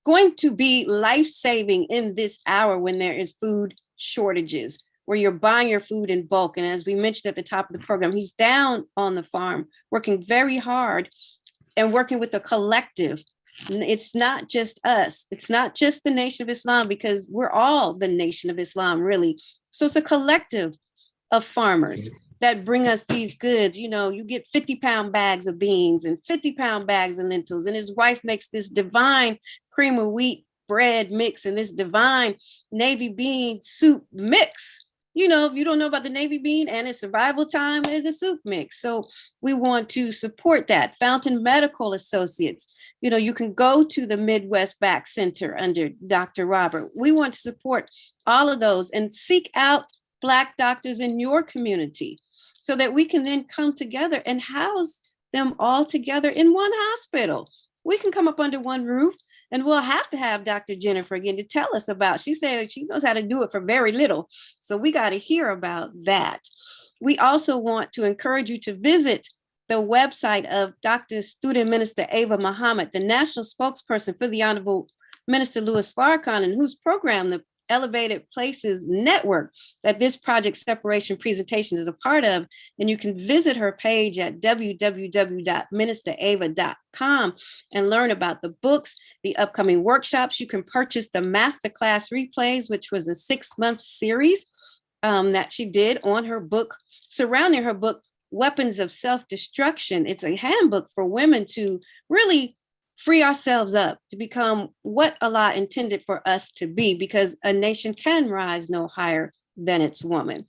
going to be life-saving in this hour when there is food shortages, where you're buying your food in bulk. And as we mentioned at the top of the program, he's down on the farm, working very hard and working with a collective. It's not just us. It's not just the Nation of Islam, because we're all the Nation of Islam, really. So it's a collective of farmers that bring us these goods. You know, you get 50-pound bags of beans and 50-pound bags of lentils. And his wife makes this divine cream of wheat bread mix and this divine navy bean soup mix. You know, if you don't know about the navy bean and its survival time, there's a soup mix. So we want to support that. Fountain Medical Associates, you know, you can go to the Midwest Back Center under Dr. Robert. We want to support all of those and seek out Black doctors in your community so that we can then come together and house them all together in one hospital. We can come up under one roof. And we'll have to have Dr. Jennifer again to tell us about, she said she knows how to do it for very little. So we got to hear about that. We also want to encourage you to visit the website of Dr. Student Minister Ava Muhammad, the national spokesperson for the Honorable Minister Louis Farrakhan, and whose program, the Elevated Places Network, that this Project Separation presentation is a part of. And you can visit her page at www.ministerava.com and learn about the books, the upcoming workshops. You can purchase the masterclass replays, which was a 6-month series that she did on her book, surrounding her book, Weapons of Self-Destruction. It's a handbook for women to really free ourselves up to become what Allah intended for us to be, because a nation can rise no higher than its woman.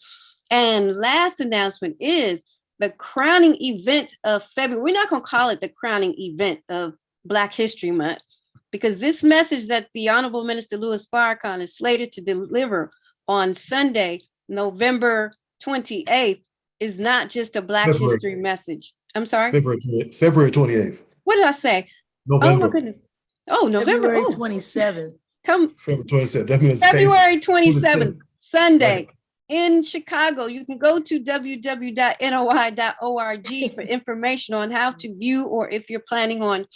And last announcement is the crowning event of February. We're not going to call it the crowning event of Black History Month, because this message that the Honorable Minister Louis Farrakhan is slated to deliver on Sunday, November 28th, is not just a Black history message. I'm sorry? February 28th. What did I say? November. Oh my goodness. Oh, November. February Oh, 27th. come February 27th. That means February 27th, Sunday. Right. In Chicago. You can go to www.noi.org for information on how to view, or if you're planning on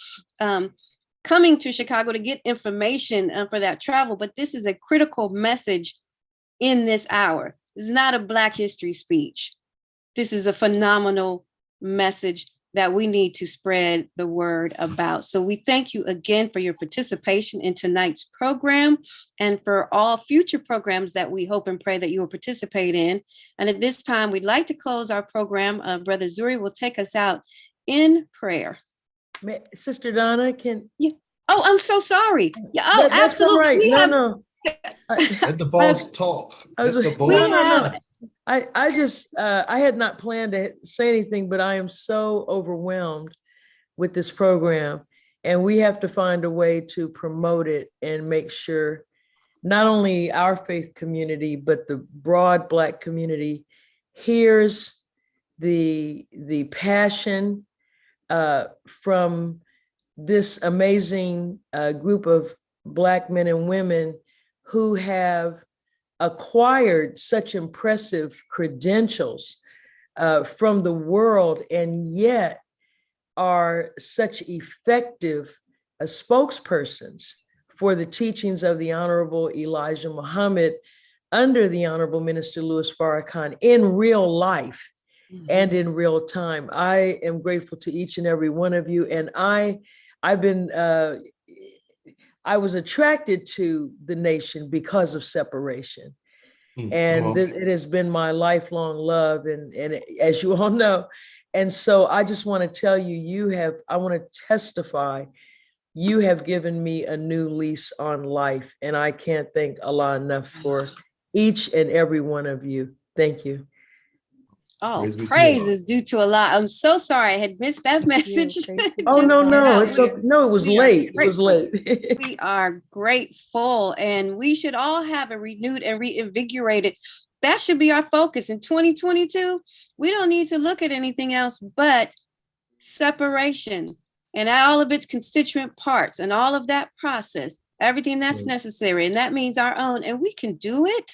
coming to Chicago, to get information for that travel. But this is a critical message in this hour. This is not a Black history speech. This is a phenomenal message that we need to spread the word about. So we thank you again for your participation in tonight's program, and for all future programs that we hope and pray that you will participate in. And at this time, we'd like to close our program. Brother Zuri will take us out in prayer. Sister Donna, can... Oh, I'm so sorry. Yeah, oh, that's absolutely. Right. No. Let the boss talk. Let the boss talk. I just, I had not planned to say anything, but I am so overwhelmed with this program, and we have to find a way to promote it and make sure not only our faith community, but the broad Black community hears the passion from this amazing group of Black men and women who have acquired such impressive credentials from the world, and yet are such effective spokespersons for the teachings of the Honorable Elijah Muhammad under the Honorable Minister Louis Farrakhan in real life and in real time. I am grateful to each and every one of you, and I was attracted to the nation because of separation. And it has been my lifelong love, and as you all know. And so I just want to tell you, I want to testify, you have given me a new lease on life, and I can't thank Allah enough for each and every one of you. Thank you. Oh, praise is due to Allah. I'm so sorry I had missed that message. Oh, no, it's okay. No, it was late. It was late. We are grateful, and we should all have a renewed and reinvigorated. That should be our focus in 2022. We don't need to look at anything else but separation and all of its constituent parts and all of that process, everything that's necessary. And that means our own, and we can do it.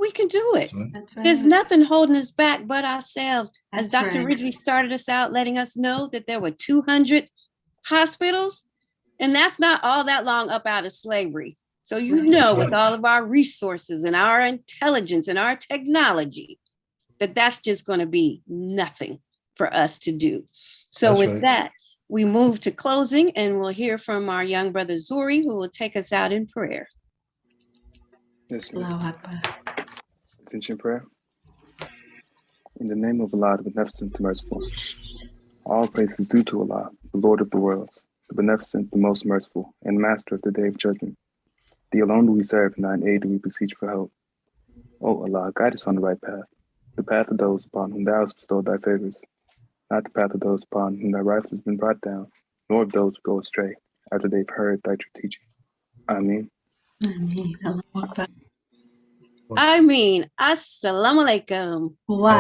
We can do it. That's right. There's nothing holding us back but ourselves. As That's Dr. right. Ridgely started us out, letting us know that there were 200 hospitals, and that's not all that long up out of slavery. So with all of our resources and our intelligence and our technology, that's just going to be nothing for us to do. So that, we move to closing, and we'll hear from our young brother Zuri, who will take us out in prayer. Yes, Allahu Akbar. attention prayer. In the name of Allah, the Beneficent, the Merciful. All praise is due to Allah, the Lord of the worlds, the Beneficent, the Most Merciful, and Master of the Day of Judgment. Thee alone do we serve, and thine aid do we beseech for help. O Allah, guide us on the right path, the path of those upon whom thou hast bestowed thy favors, not the path of those upon whom thy wrath has been brought down, nor of those who go astray after they've heard thy true teaching. Ameen. Ameen. Allahu Akbar. I mean, assalamu alaikum. Wow.